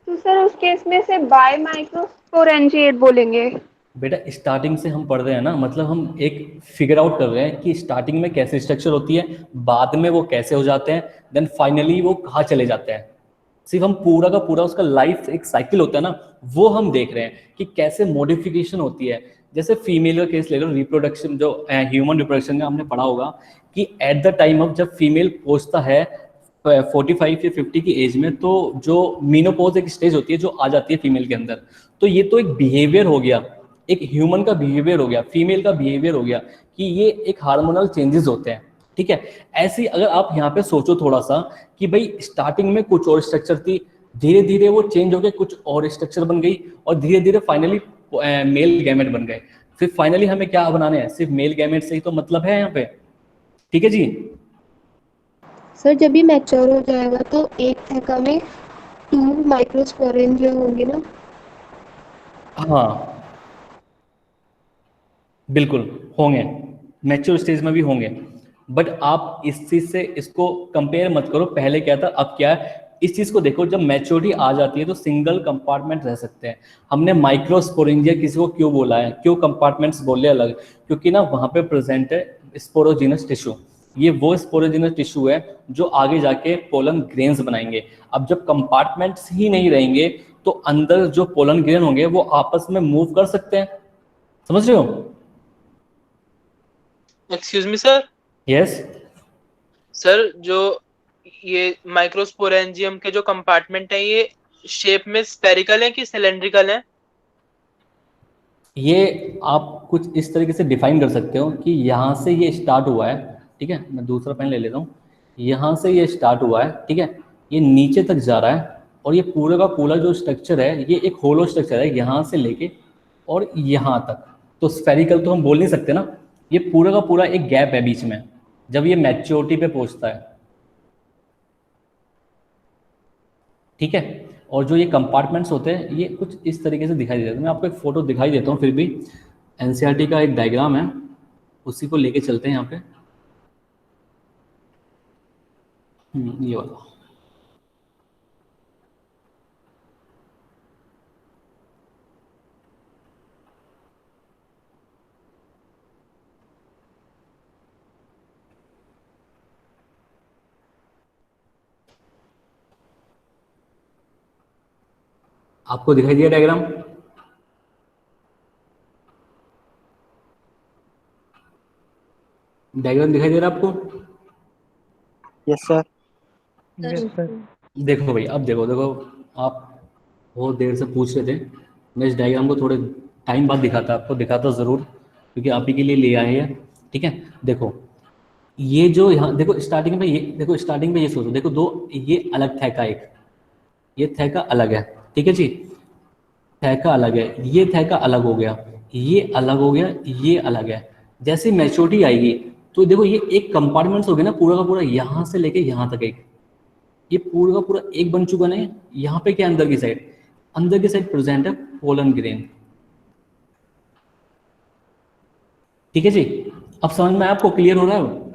तो सर उस केस में से बाय माइक्रोस्पोरेंजिएट बोलेंगे। बेटा स्टार्टिंग से हम पढ़ रहे हैं ना, मतलब हम एक फिगर आउट कर रहे हैं कि स्टार्टिंग में कैसे स्ट्रक्चर होती है, बाद में वो कैसे हो जाते हैं, देन फाइनली वो कहाँ चले जाते हैं। सिर्फ हम पूरा का पूरा उसका लाइफ एक साइकिल होता है ना, वो हम देख रहे हैं कि कैसे मॉडिफिकेशन होती है। जैसे फीमेल का केस ले लो, रिप्रोडक्शन जो ह्यूमन रिप्रोडक्शन का हमने पढ़ा होगा कि एट द टाइम ऑफ जब फीमेल पहुंचता है 45 या 50 की एज में, तो जो मीनोपॉज एक स्टेज होती है जो आ जाती है फीमेल के अंदर। तो ये तो एक बिहेवियर हो गया, एक ह्यूमन का बिहेवियर हो गया, फीमेल का बिहेवियर हो गया, कि ये एक हार्मोनल चेंजेस होते हैं। ठीक है। ऐसे ही अगर आप यहाँ पे सोचो थोड़ा सा कि भाई स्टार्टिंग में कुछ और स्ट्रक्चर थी, धीरे धीरे वो चेंज हो गए, कुछ और स्ट्रक्चर बन गई, और धीरे धीरे फाइनली मेल गैमेट बन गए। फिर फाइनली हमें क्या बनाने हैं? सिर्फ मेल गैमेट से ही तो मतलब है यहाँ पे। ठीक है जी। सर जब ये मैच्योर हो जाएगा तो एक थैका में 2 माइक्रोस्पोरेंजिया होंगे ना? हाँ बिल्कुल होंगे, मैच्योर स्टेज में भी होंगे। बट आप इस चीज से इसको कंपेयर मत करो, पहले क्या था अब क्या है। इस चीज को देखो, जब मैच्योरिटी आ जाती है तो सिंगल कंपार्टमेंट रह सकते हैं। हमने माइक्रोस्पोरेंजिया किसी को क्यों बोला है, क्यों कंपार्टमेंट्स बोले अलग, क्योंकि ना वहां पे प्रेजेंट है स्पोरोजिनस टिश्यू। ये वो स्पोरोजिनस टिश्यू है जो आगे जाके पोलन ग्रेन्स बनाएंगे। अब जब कंपार्टमेंट्स ही नहीं रहेंगे तो अंदर जो पोलन ग्रेन होंगे वो आपस में मूव कर सकते हैं। समझ रहे हो? Excuse me sir. Yes. Sir जो ये माइक्रोस्पोरेंजियम के जो कंपार्टमेंट है, ये शेप में स्फेरिकल है कि सिलेंड्रिकल है? ये आप कुछ इस तरीके से डिफाइन कर सकते हो कि यहाँ से ये स्टार्ट हुआ है। ठीक है, मैं दूसरा पेन ले लेता हूँ। यहाँ से ये स्टार्ट हुआ है, ठीक है, ये नीचे तक जा रहा है, और ये पूरा का पूरा जो स्ट्रक्चर है ये एक होलो स्ट्रक्चर है, यहाँ से लेके और यहाँ तक। तो स्फेरिकल तो हम बोल नहीं सकते ना, ये पूरा का पूरा एक गैप है बीच में जब ये मैच्योरिटी पे पहुँचता है। ठीक है। और जो ये कंपार्टमेंट्स होते हैं ये कुछ इस तरीके से दिखाई देते हैं। मैं आपको एक फोटो दिखाई देता हूँ, फिर भी एनसीईआरटी का एक डायग्राम है, उसी को लेके चलते हैं यहाँ पे। ये वाला। आपको दिखाई दिया डायग्राम? डायग्राम दिखाई दे रहा है आपको? Yes sir. Yes sir. देखो भाई, अब देखो देखो, आप बहुत देर से पूछ रहे थे, मैं इस डायग्राम को थोड़े टाइम बाद दिखाता ज़रूर, क्योंकि आप ही के लिए ले आए हैं। ठीक है, देखो ये जो यहाँ देखो स्टार्टिंग में, ये देखो स्टार्टिंग में ये सोचो, देखो दो, ये अलग थैका, एक ये थैका अलग है, ठीक है जी, थैका अलग है, ये थैका अलग हो गया, ये अलग हो गया, ये अलग है। जैसे मैच्योरिटी आएगी तो देखो ये एक कंपार्टमेंट्स हो गया ना, पूरा का पूरा यहाँ से लेके यहाँ तक एक, ये पूरा का पूरा एक बन चुका नहीं। यहाँ पे क्या, अंदर की साइड प्रेजेंट है पोलन ग्रेन। ठीक है जी, अब समझ में आपको क्लियर हो रहा है?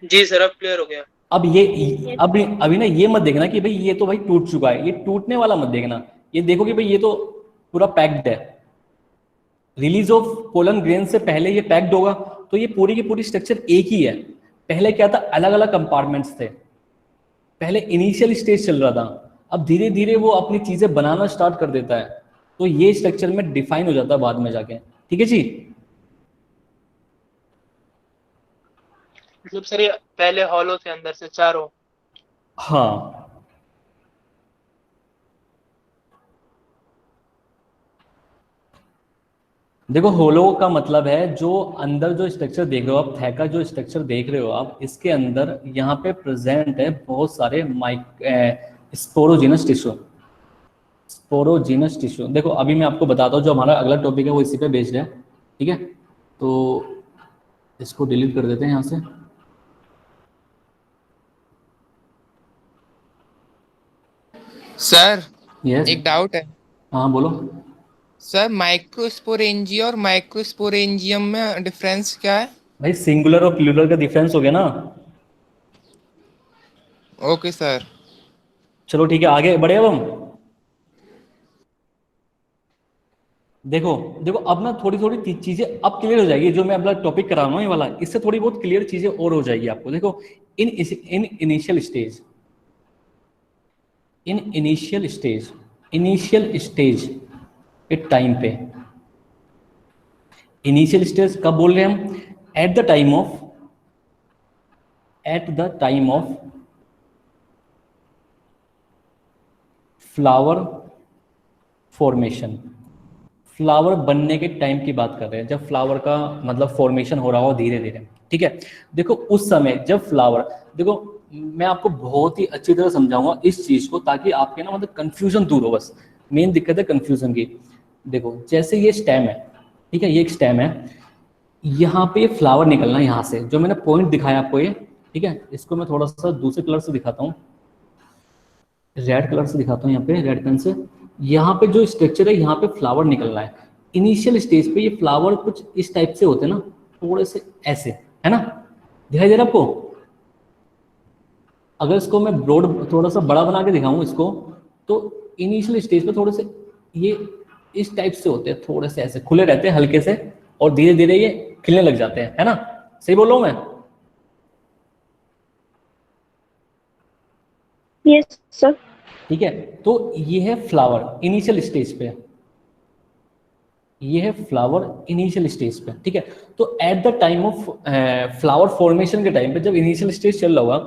जी सर, अब क्लियर हो गया। अब ये अभी ना ये मत देखना कि भाई ये तो भाई टूट चुका है, ये टूटने वाला मत देखना, ये देखो कि भाई ये तो पूरा पैक्ड है। रिलीज ऑफ पोलन ग्रेन से पहले ये पैक्ड होगा, तो ये पूरी की पूरी स्ट्रक्चर एक ही है। पहले क्या था, अलग अलग कंपार्टमेंट्स थे, पहले इनिशियल स्टेज चल रहा था, अब धीरे धीरे वो अपनी चीजें बनाना स्टार्ट कर देता है, तो ये स्ट्रक्चर में डिफाइन हो जाता है बाद में जाके। ठीक है जी, मतलब सर ये पहले हॉलो थे अंदर से चारों? हाँ देखो, होलो का मतलब है जो अंदर जो स्ट्रक्चर देख रहे हो आप, थैका जो स्ट्रक्चर देख रहे हो आप, इसके अंदर यहाँ पे प्रेजेंट है बहुत सारे स्पोरोजिनस टिश्यू। स्पोरोजिनस टिश्यू, देखो अभी मैं आपको बताता हूँ, जो हमारा अगला टॉपिक है वो इसी पे बेस्ड है। ठीक है, तो इसको डिलीट कर देते हैं यहाँ से। सर यस, एक डाउट है हाँ बोलो। सर, माइक्रोस्पोरेंजिया और माइक्रोस्पोरेंजियम में डिफरेंस क्या है? भाई सिंगुलर और प्लूरल का डिफरेंस हो गया ना। Okay sir. चलो ठीक है, आगे बढ़े अब हम। देखो देखो, अब ना थोड़ी थोड़ी चीजें अब क्लियर हो जाएगी, जो मैं अपना टॉपिक करा रहा हूँ ये वाला, इससे थोड़ी बहुत क्लियर चीजें और हो जाएगी आपको। देखो इन इनिशियल स्टेज के टाइम पे, इनिशियल स्टेज कब बोल रहे हैं हम? At the time of flower formation. Flower बनने के टाइम की बात कर रहे हैं, जब फ्लावर का मतलब फॉर्मेशन हो रहा हो धीरे धीरे। ठीक है, देखो उस समय जब फ्लावर, देखो मैं आपको बहुत ही अच्छी तरह समझाऊंगा इस चीज को, ताकि आपके ना मतलब कंफ्यूजन दूर हो। बस मेन दिक्कत है कंफ्यूजन की। देखो जैसे ये स्टेम है, ठीक है, ये एक स्टेम है, यहाँ पे फ्लावर निकलना है यहाँ से, जो मैंने पॉइंट दिखाया आपको ये। ठीक है, इसको मैं थोड़ा सा दूसरे कलर से दिखाता हूँ, रेड कलर से दिखाता हूँ, यहाँ पे रेड पेन से। यहाँ पे जो स्ट्रक्चर है, यहाँ पे फ्लावर निकलना है। इनिशियल स्टेज पे ये फ्लावर कुछ इस टाइप से होते हैं ना, थोड़े से ऐसे, है ना, दिखाई दे रहा है आपको? अगर इसको मैं ब्रॉड थोड़ा सा बड़ा बना के दिखाऊं इसको, तो इनिशियल स्टेज पे थोड़े से ये इस टाइप से होते हैं, थोड़े से ऐसे खुले रहते हैं हल्के से, और धीरे धीरे ये खिलने लग जाते हैं, है ना? सही बोल रहा हूं मैं? Yes sir. ठीक है, तो ये है फ्लावर इनिशियल स्टेज पे, ये है फ्लावर इनिशियल स्टेज पे। ठीक है, तो at the time of flower formation के टाइम पे, जब इनिशियल स्टेज चल रहा होगा,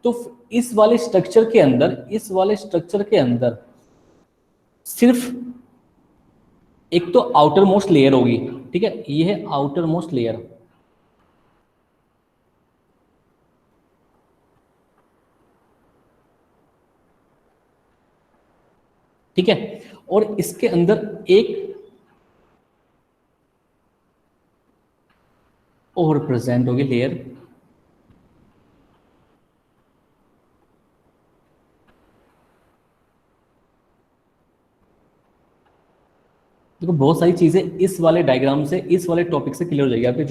तो इस वाले स्ट्रक्चर के अंदर सिर्फ एक तो आउटर मोस्ट लेयर होगी। ठीक है, ये है आउटर मोस्ट लेयर। ठीक है, और इसके अंदर एक और प्रेजेंट होगी लेयर, देखो बहुत सारी चीजें इस वाले डायग्राम से, इस वाले टॉपिक से क्लियर हो जाएगी आपकी।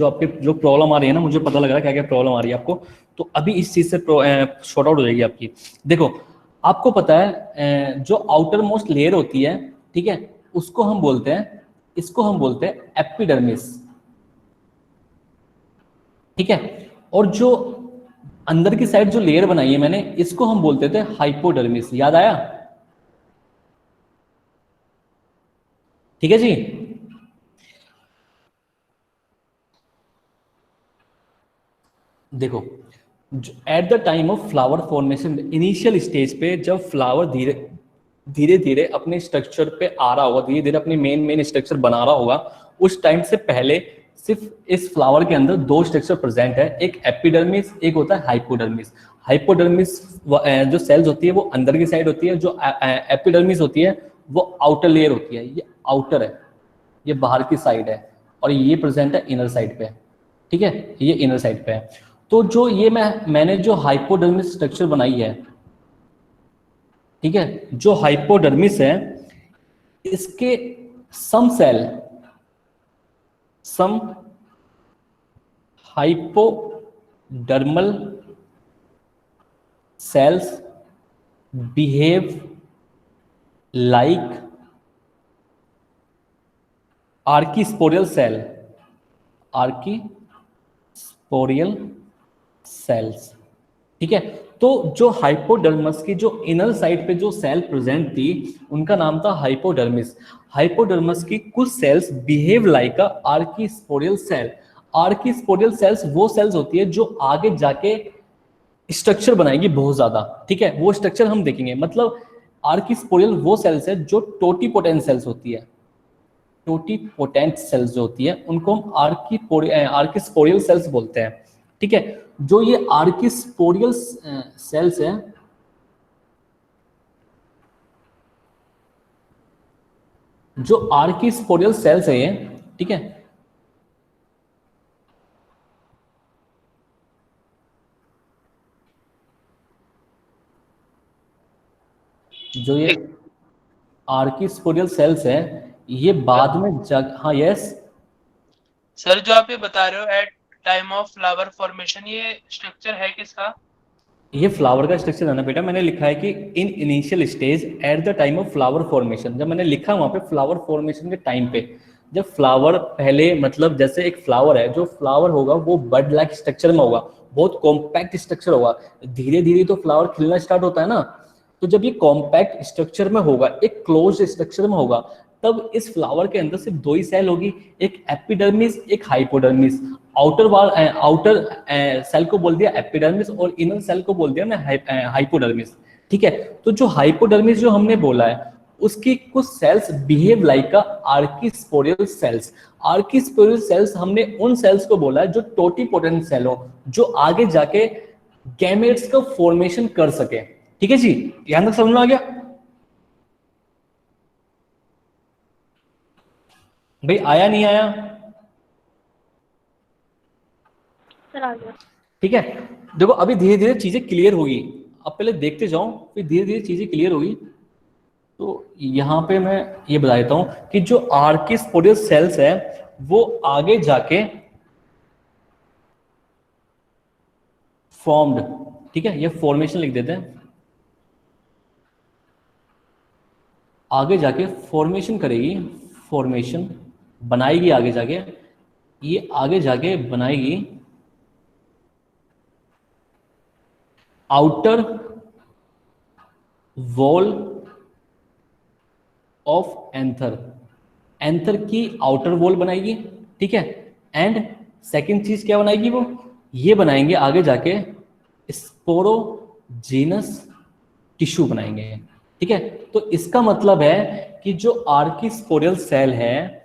जो प्रॉब्लम आ रही है ना, मुझे पता लग रहा है क्या क्या प्रॉब्लम आ रही है आपको, तो अभी इस चीज से शॉर्ट आउट हो जाएगी आपकी। देखो आपको पता है जो आउटर मोस्ट लेयर होती है, ठीक है, इसको हम बोलते हैं एपिडर्मिस। ठीक है, और जो अंदर की साइड जो लेयर बनाई है मैंने, इसको हम बोलते थे हाइपोडर्मिस। याद आया? ठीक है जी। देखो, at the time of flower formation, initial stage पे जब फ्लावर धीरे धीरे अपने स्ट्रक्चर पे आ रहा होगा, धीरे धीरे अपनी मेन स्ट्रक्चर बना रहा होगा, उस टाइम से पहले सिर्फ इस फ्लावर के अंदर दो स्ट्रक्चर प्रेजेंट है, एक एपिडर्मिस, एक होता है हाइपोडर्मिस। हाइपोडर्मिस जो सेल्स होती है वो अंदर की साइड होती है, जो एपिडर्मिस होती है वो आउटर लेयर होती है। ये आउटर है, ये बाहर की साइड है, और ये प्रेजेंट है इनर साइड पे, ठीक है, ये इनर साइड पे है। तो जो ये मैंने जो हाइपोडर्मिस स्ट्रक्चर बनाई है, ठीक है, जो हाइपोडर्मिस है इसके some hypodermal cells behave like archesporial cells, ठीक है। तो जो हाइपोडर्मस की जो इनर साइड पे जो सेल प्रेजेंट थी उनका नाम था हाइपोडर्मिस। हाइपोडर्मस की कुछ cells behave like a archesporial cell. Archesporial cells वो सेल्स होती है जो आगे जाके स्ट्रक्चर बनाएगी बहुत ज्यादा, ठीक है, वो स्ट्रक्चर हम देखेंगे। मतलब आर्कीस्पोरियल वो सेल्स है जो टोटीपोटेंट सेल्स होती है, टोटीपोटेंट सेल्स जो होती है उनको हम आर्कीस्पोरियल सेल्स बोलते हैं, ठीक है। जो ये आर्कीस्पोरियल सेल्स है, जो आर्कीस्पोरियल सेल्स है ये, ठीक है, जो ये आर्कीस्पोरियल सेल्स है ये बाद में हाँ यस सर, जो आप ये बता रहे हो at time of flower formation, ये स्ट्रक्चर है किसका? ये फ्लावर का स्ट्रक्चर है ना बेटा। मैंने लिखा है कि in initial stage at the time of flower formation. जब मैंने लिखा वहां पे फ्लावर फॉर्मेशन के टाइम पे, जब फ्लावर पहले, मतलब जैसे एक फ्लावर है, जो फ्लावर होगा वो बड लाइक स्ट्रक्चर में होगा, बहुत कॉम्पैक्ट स्ट्रक्चर होगा। धीरे धीरे तो फ्लावर खिलना स्टार्ट होता है ना, तो जब ये कॉम्पैक्ट स्ट्रक्चर में होगा, एक क्लोज स्ट्रक्चर में होगा, तब इस फ्लावर के अंदर सिर्फ दो ही सेल होगी, एक एपिडर्मिस, एक हाइपोडर्मिस। आउटर सेल को बोल दिया एपिडर्मिस और इनर सेल को बोल दिया ना हाइपोडर्मिस, ठीक है। तो जो हाइपोडर्मिस जो हमने बोला है उसकी कुछ cells behave like archesporial cells. Archesporial cells हमने उन सेल्स को बोला है जो टोटीपोटेंट सेल हो, जो आगे जाके गैमेट्स का फॉर्मेशन कर सके, ठीक है जी। यहां तक समझ में आ गया भाई? आया नहीं आया? ठीक है। देखो अभी धीरे धीरे चीजें क्लियर होगी, अब पहले देखते जाओ, फिर धीरे धीरे चीजें क्लियर होगी। तो यहाँ पे मैं ये बता देता हूं कि जो आर्कीस्पोरियल सेल्स है वो आगे जाके फॉर्म्ड, ठीक है, ये फॉर्मेशन लिख देते हैं, आगे जाके फॉर्मेशन करेगी, फॉर्मेशन बनाएगी, आगे जाके ये आगे जाके बनाएगी outer wall of anther. Anther की आउटर वॉल बनाएगी, ठीक है। एंड सेकंड चीज क्या बनाएगी वो, ये बनाएंगे आगे जाके स्पोरोजीनस टिश्यू बनाएंगे, ठीक है। तो इसका मतलब है कि जो आर्कीस्पोरियल सेल है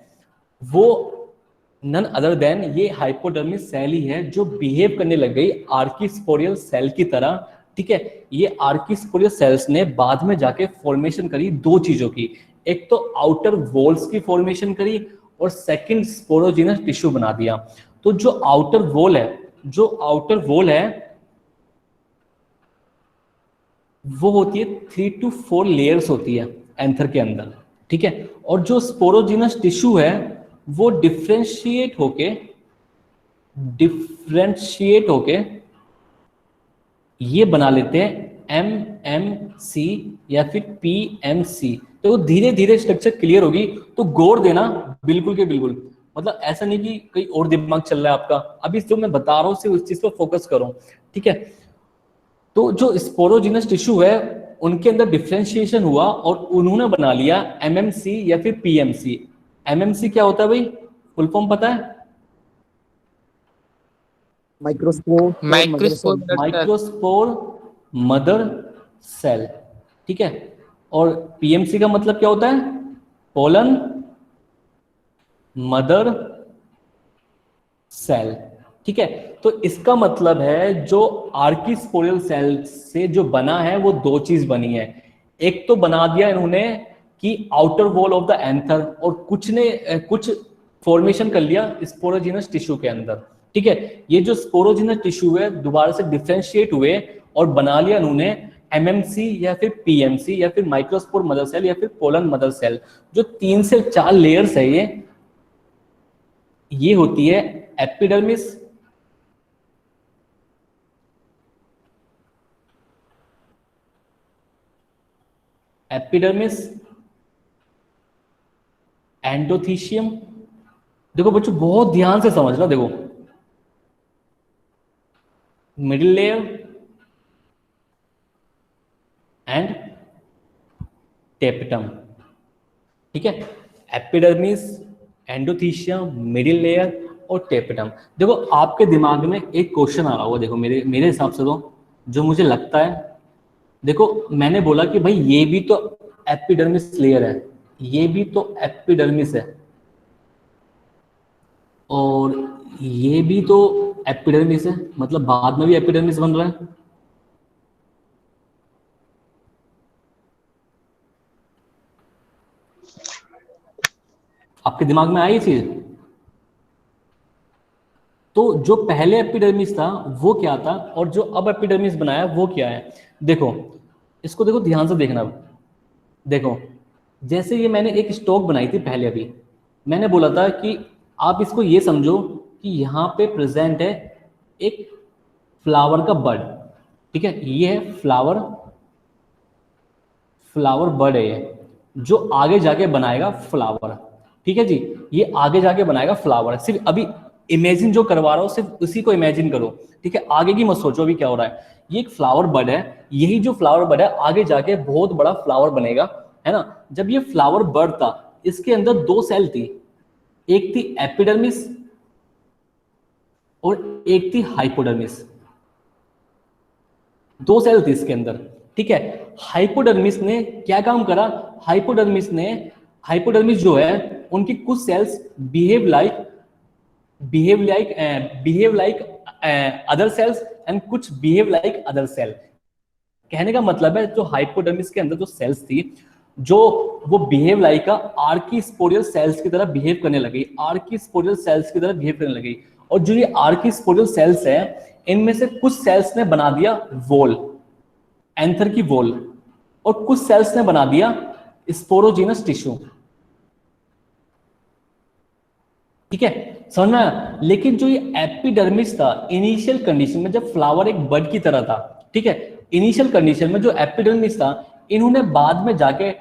वो नन अदर देन ये हाइपोडर्मिस सेल ही है जो बिहेव करने लग गई आर्कीस्पोरियल सेल की तरह, ठीक है। ये आर्कीस्पोरियल सेल्स ने बाद में जाके फॉर्मेशन करी दो चीजों की, एक तो आउटर वॉल्स की फॉर्मेशन करी और सेकंड स्पोरोजीनस टिश्यू बना दिया। तो जो आउटर वॉल है, वो होती है 3 to 4 लेयर्स होती है एंथर के अंदर, ठीक है। और जो स्पोरोजीनस टिश्यू है वो डिफरेंशिएट होके ये बना लेते हैं MMC या फिर PMC। तो धीरे धीरे स्ट्रक्चर क्लियर होगी, तो गौर देना बिल्कुल के बिल्कुल। मतलब ऐसा नहीं कि कहीं और दिमाग चल रहा है आपका, अभी जो मैं बता रहा हूँ सिर्फ उस चीज पर फोकस करो, ठीक है। तो जो स्पोरोजीनस टिश्यू है उनके अंदर डिफरेंशिएशन हुआ और उन्होंने बना लिया MMC या फिर PMC। एमएमसी क्या होता है भाई, फुल फॉर्म पता है? माइक्रोस्पोर माइक्रोस्पोर मदर सेल, ठीक है। और पीएमसी का मतलब क्या होता है? पोलन मदर सेल, ठीक है। तो इसका मतलब है जो आर्किस्पोरियल सेल से जो बना है वो दो चीज बनी है। एक तो बना दिया इन्होंने कि outer wall of the anther, और कुछ फॉर्मेशन कर लिया स्पोरोजिनस टिश्यू के अंदर, ठीक है। ये जो स्पोरोजिनस टिश्यू है दोबारा से डिफरेंशिएट हुए और बना लिया इन्होंने एमएमसी या फिर पीएमसी या फिर माइक्रोस्पोर मदर सेल या फिर पोलन मदर सेल। जो 3 से 4 लेयर्स है ये होती है एपिडर्मिस, एंडोथीशियम। देखो बच्चों बहुत ध्यान से समझना, देखो मिडिल लेयर एंड टेपिटम, ठीक है। एपिडर्मिस, एंडोथीशियम, मिडिल लेयर और टेपिटम। देखो आपके दिमाग में एक क्वेश्चन आ रहा होगा, देखो मेरे हिसाब से तो जो मुझे लगता है, देखो मैंने बोला कि भाई ये भी तो एपिडर्मिस लेयर है, ये भी तो एपिडर्मिस है, और ये भी तो एपिडर्मिस है, मतलब बाद में भी एपिडर्मिस बन रहा है। आपके दिमाग में आई चीज? तो जो पहले एपिडर्मिस था वो क्या था और जो अब एपिडर्मिस बनाया वो क्या है? देखो इसको देखो ध्यान से देखना। देखो जैसे ये मैंने एक स्टॉक बनाई थी पहले, अभी मैंने बोला था कि आप इसको ये समझो कि यहाँ पे प्रेजेंट है एक फ्लावर का बड, ठीक है। ये है फ्लावर बड है ये, जो आगे जाके बनाएगा फ्लावर, ठीक है जी। ये आगे जाके बनाएगा फ्लावर। सिर्फ अभी इमेजिन जो करवा रहा हूं सिर्फ उसी को इमेजिन करो, ठीक है। आगे की मत सोचो अभी क्या हो रहा है। ये एक फ्लावर बड है, यही जो फ्लावर बड है आगे जाके बहुत बड़ा फ्लावर बनेगा, है ना। जब ये फ्लावर बड था इसके अंदर 2 सेल थी, एक थी एपिडर्मिस और एक थी हाइपोडर्मिस। 2 सेल थी इसके अंदर, ठीक है। हाइपोडर्मिस ने क्या काम करा? हाइपोडर्मिस जो है उनकी कुछ cells behave like other cells and कुछ बिहेव लाइक अदर सेल। कहने का मतलब है जो हाइपोडर्मिस के अंदर जो सेल्स थी जो वो बिहेव लाइक आर्किस्पोरियल सेल्स की तरह बिहेव करने लगी, और जो ये आर्किस्पोरियल सेल्स है इनमें से कुछ सेल्स ने बना दिया वॉल, एंथर की वॉल, और कुछ सेल्स ने बना दिया स्पोरोजिनस टिश्यू, ठीक है। समझ में आया? लेकिन जो ये एपिडर्मिस था इनिशियल कंडीशन में जब फ्लावर एक बड की तरह था, ठीक है, इनिशियल कंडीशन में जो एपिडर्मिस था इन्होंने बाद में जाके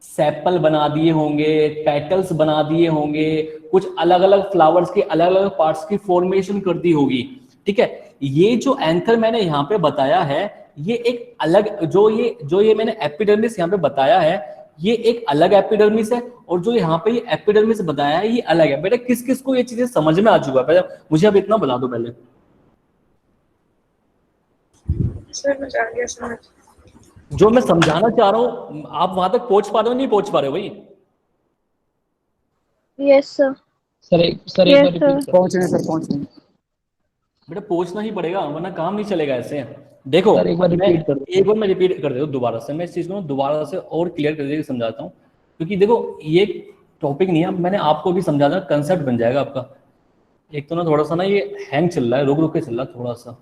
सेपल बना दिए होंगे, पेटल्स बना दिए होंगे, कुछ अलग अलग फ्लावर्स के अलग अलग पार्ट्स की फॉर्मेशन कर दी होगी, ठीक है। ये जो एंथर मैंने यहाँ पे बताया है ये एक अलग, जो ये मैंने एपिडर्मिस यहाँ पे बताया है ये एक अलग एपिडर्मिस है, और जो यहाँ पे ये एपिडर्मिस बताया है ये अलग है। बेटा किस किस को ये चीजें समझ में आ चुका है? मुझे अब इतना बता दो पहले। सर मैं जान गया समझ। जो मैं समझाना चाह रहा हूँ आप वहां तक पहुंच पा रहे हो नहीं पहुंच पा रहे हो भाई? Yes sir. सर एक बार रिपीट पहुंच रहे हैं। बेटा पहुंचना ही पड़ेगा वरना काम नहीं चलेगा ऐसे। देखो सर एक बार रिपीट कर दो। एक बार मैं रिपीट कर देता हूँ दोबारा से, मैं इस चीज को दोबारा से और क्लियर करके समझाता हूँ, क्योंकि देखो ये टॉपिक नहीं है, मैंने आपको भी समझा था, कंसेप्ट बन जाएगा आपका। एक तो ना थोड़ा सा ना ये हैंग चल रहा है, रुक रुक के चल रहा है थोड़ा सा।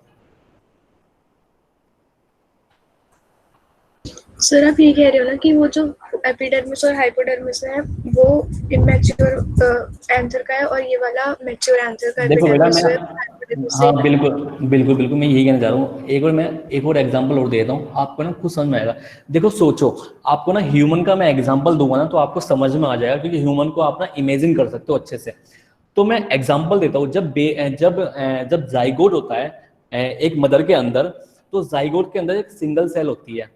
सर आप ये कह रहे हो ना कि वो जो एपिडर्मिस और हाइपोडर्मिस है वो इमैच्योर एंथर का है और ये वाला मैच्योर एंथर का है। देखो बेटा मैं हाँ बिल्कुल मैं यही कहना चाह रहा हूँ। एक और एग्जांपल और देता हूँ आपको ना खुद समझ में आएगा। देखो सोचो आपको ना ह्यूमन का मैं एग्जांपल दूंगा ना तो आपको समझ में आ जाएगा, क्योंकि ह्यूमन को आप ना इमेजिन कर सकते हो अच्छे से। तो मैं एग्जांपल देता हूँ, जब जाइगोट होता है एक मदर के अंदर, तो जाइगोट के अंदर एक सिंगल सेल होती है,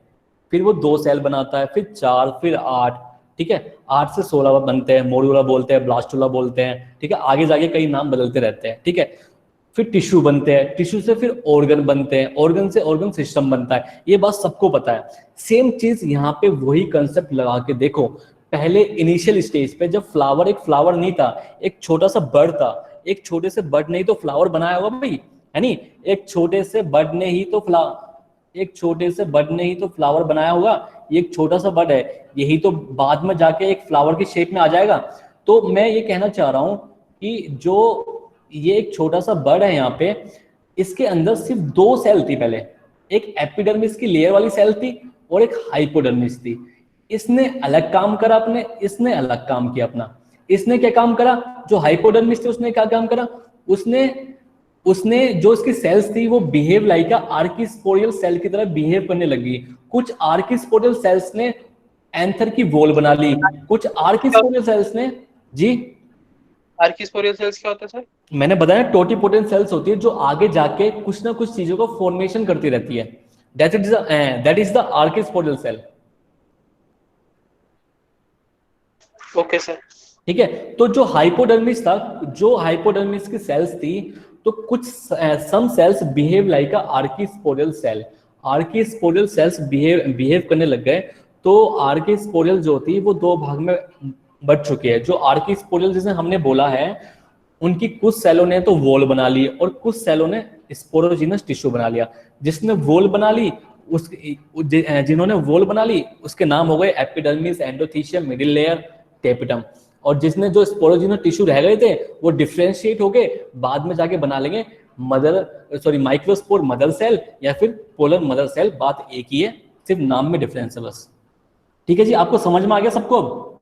फिर वो 2 सेल बनाता है, फिर 4, फिर 8, ठीक है, 8 से 16 बनते हैं, मोड्यूला बोलते हैं, ब्लास्टुला बोलते हैं, ठीक है, आगे जाके कई नाम बदलते रहते हैं, ठीक है। फिर टिश्यू बनते हैं, टिश्यू से फिर ऑर्गन बनते हैं, ऑर्गन से ऑर्गन सिस्टम बनता है, ये बात सबको पता है। सेम चीज यहाँ पे वही कंसेप्ट लगा के देखो, पहले इनिशियल स्टेज पे जब फ्लावर एक फ्लावर नहीं था, एक छोटा सा बर्ड था, एक छोटे से बर्ड ने ही तो फ्लावर बनाया होगा भाई, है नी, एक छोटे से बर्ड ने ही तो फ्लावर बनाया होगा, ये एक छोटा सा बर्ड है, यही तो बाद में जाके एक फ्लावर की शेप में आ जाएगा। तो मैं ये कहना चाह रहा हूं कि जो ये एक छोटा सा बर्ड है यहाँ पे, इसके अंदर सिर्फ 2 सेल थी पहले, एक एपिडर्मिस की लेयर वाली सेल थी और एक हाइपोडर्मिस थी। इसने अलग काम करा अपने, इसने अलग काम किया अपना। इसने क्या काम करा, जो हाइपोडर्मिस थी उसने क्या काम करा, उसने जो इसकी सेल्स थी वो behave like a archesporial cell की तरह बिहेव करने लगी। कुछ आर्किस्पोरियल सेल्स ने एंथर की वॉल बना ली, कुछ आर्किस्पोरियल सेल्स ने, जी आर्किस्पोरियल सेल्स क्या होता है सर? मैंने बताया टोटिपोटेंट सेल्स होती है जो आगे जाके कुछ ना कुछ चीजों का फॉर्मेशन करती रहती है, that is the archesporial cell. Okay sir, ठीक है। तो जो हाइपोडर्मिस था, जो हाइपोडर्मिस की सेल्स थी, तो कुछ some cells behave like a archesporial cell, archesporial cells behave करने लग गए। तो आर्किस्पोरियल जो थी वो 2 भाग में बढ़ चुकी है। जो आर्किस्पोरियल जिसे हमने बोला है, उनकी कुछ सेलों ने तो वॉल बना ली और कुछ सेलों ने स्पोरोजिनस टिश्यू बना लिया। जिसने वॉल बना ली, जिन्होंने वॉल बना ली उसके नाम हो गए epidermis, endothecium, middle layer, tapetum. और जिसने जो स्पोरोजिनस टिश्यू रह गए थे वो डिफरेंशिएट हो गए, बाद में जाके बना लेंगे माइक्रोस्पोर मदर सेल या फिर पोलन मदर सेल। बात एक ही है, सिर्फ नाम में डिफरेंस है बस। ठीक है जी, आपको समझ में आ गया सबको? अब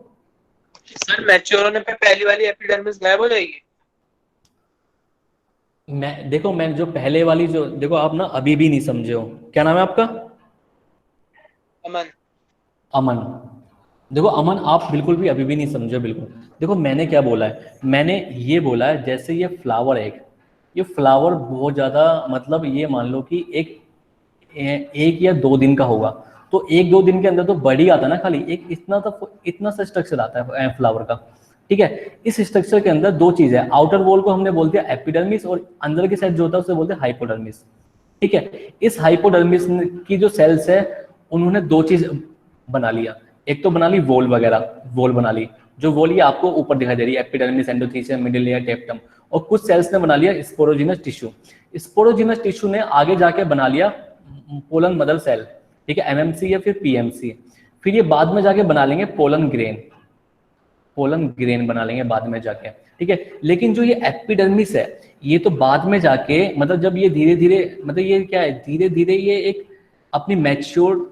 सर मैच्योर होने पे पहली वाली एपिडर्मिस गायब हो जाएगी? मैं जो पहले वाली जो देखो, आप ना अभी भी नहीं समझे हो। क्या नाम है आपका? अमन। देखो अमन, आप बिल्कुल भी अभी भी नहीं समझे बिल्कुल। देखो मैंने क्या बोला है, मैंने ये बोला है जैसे ये फ्लावर है, ये फ्लावर बहुत ज्यादा, मतलब ये मान लो कि एक या 2 दिन का होगा, तो 1-2 दिन के अंदर तो बढ़ ही आता ना, खाली एक इतना सा स्ट्रक्चर आता है फ्लावर का। ठीक है, इस स्ट्रक्चर के अंदर 2 चीज है, आउटर वॉल को हमने बोल दिया एपिडर्मिस और अंदर की साइड जो होता है उसे बोलते हैं हाइपोडर्मिस। ठीक है, इस हाइपोडर्मिस की जो सेल्स है उन्होंने 2 चीज बना लिया, एक तो बना ली वॉल वगैरह, वॉल बना ली, जो वॉल ये आपको ऊपर दिखाई दे रही है, एपिडर्मिस, एंडोथीशियम, मिडिल लेयर, टेप्टम। और कुछ सेल्स ने बना लिया स्पोरोजिनस टिश्यू। स्पोरोजिनस टिश्यू ने आगे जाके बना लिया पोलन मदर सेल, ठीक है, एमएमसी या फिर पीएमसी। फिर ये बाद में जाके बना लेंगे पोलन ग्रेन बना लेंगे बाद में जाके। ठीक है, लेकिन जो ये एपिडर्मिस है ये तो बाद में जाके, मतलब जब ये धीरे धीरे, मतलब ये क्या है, धीरे धीरे ये एक अपनी मैच्योर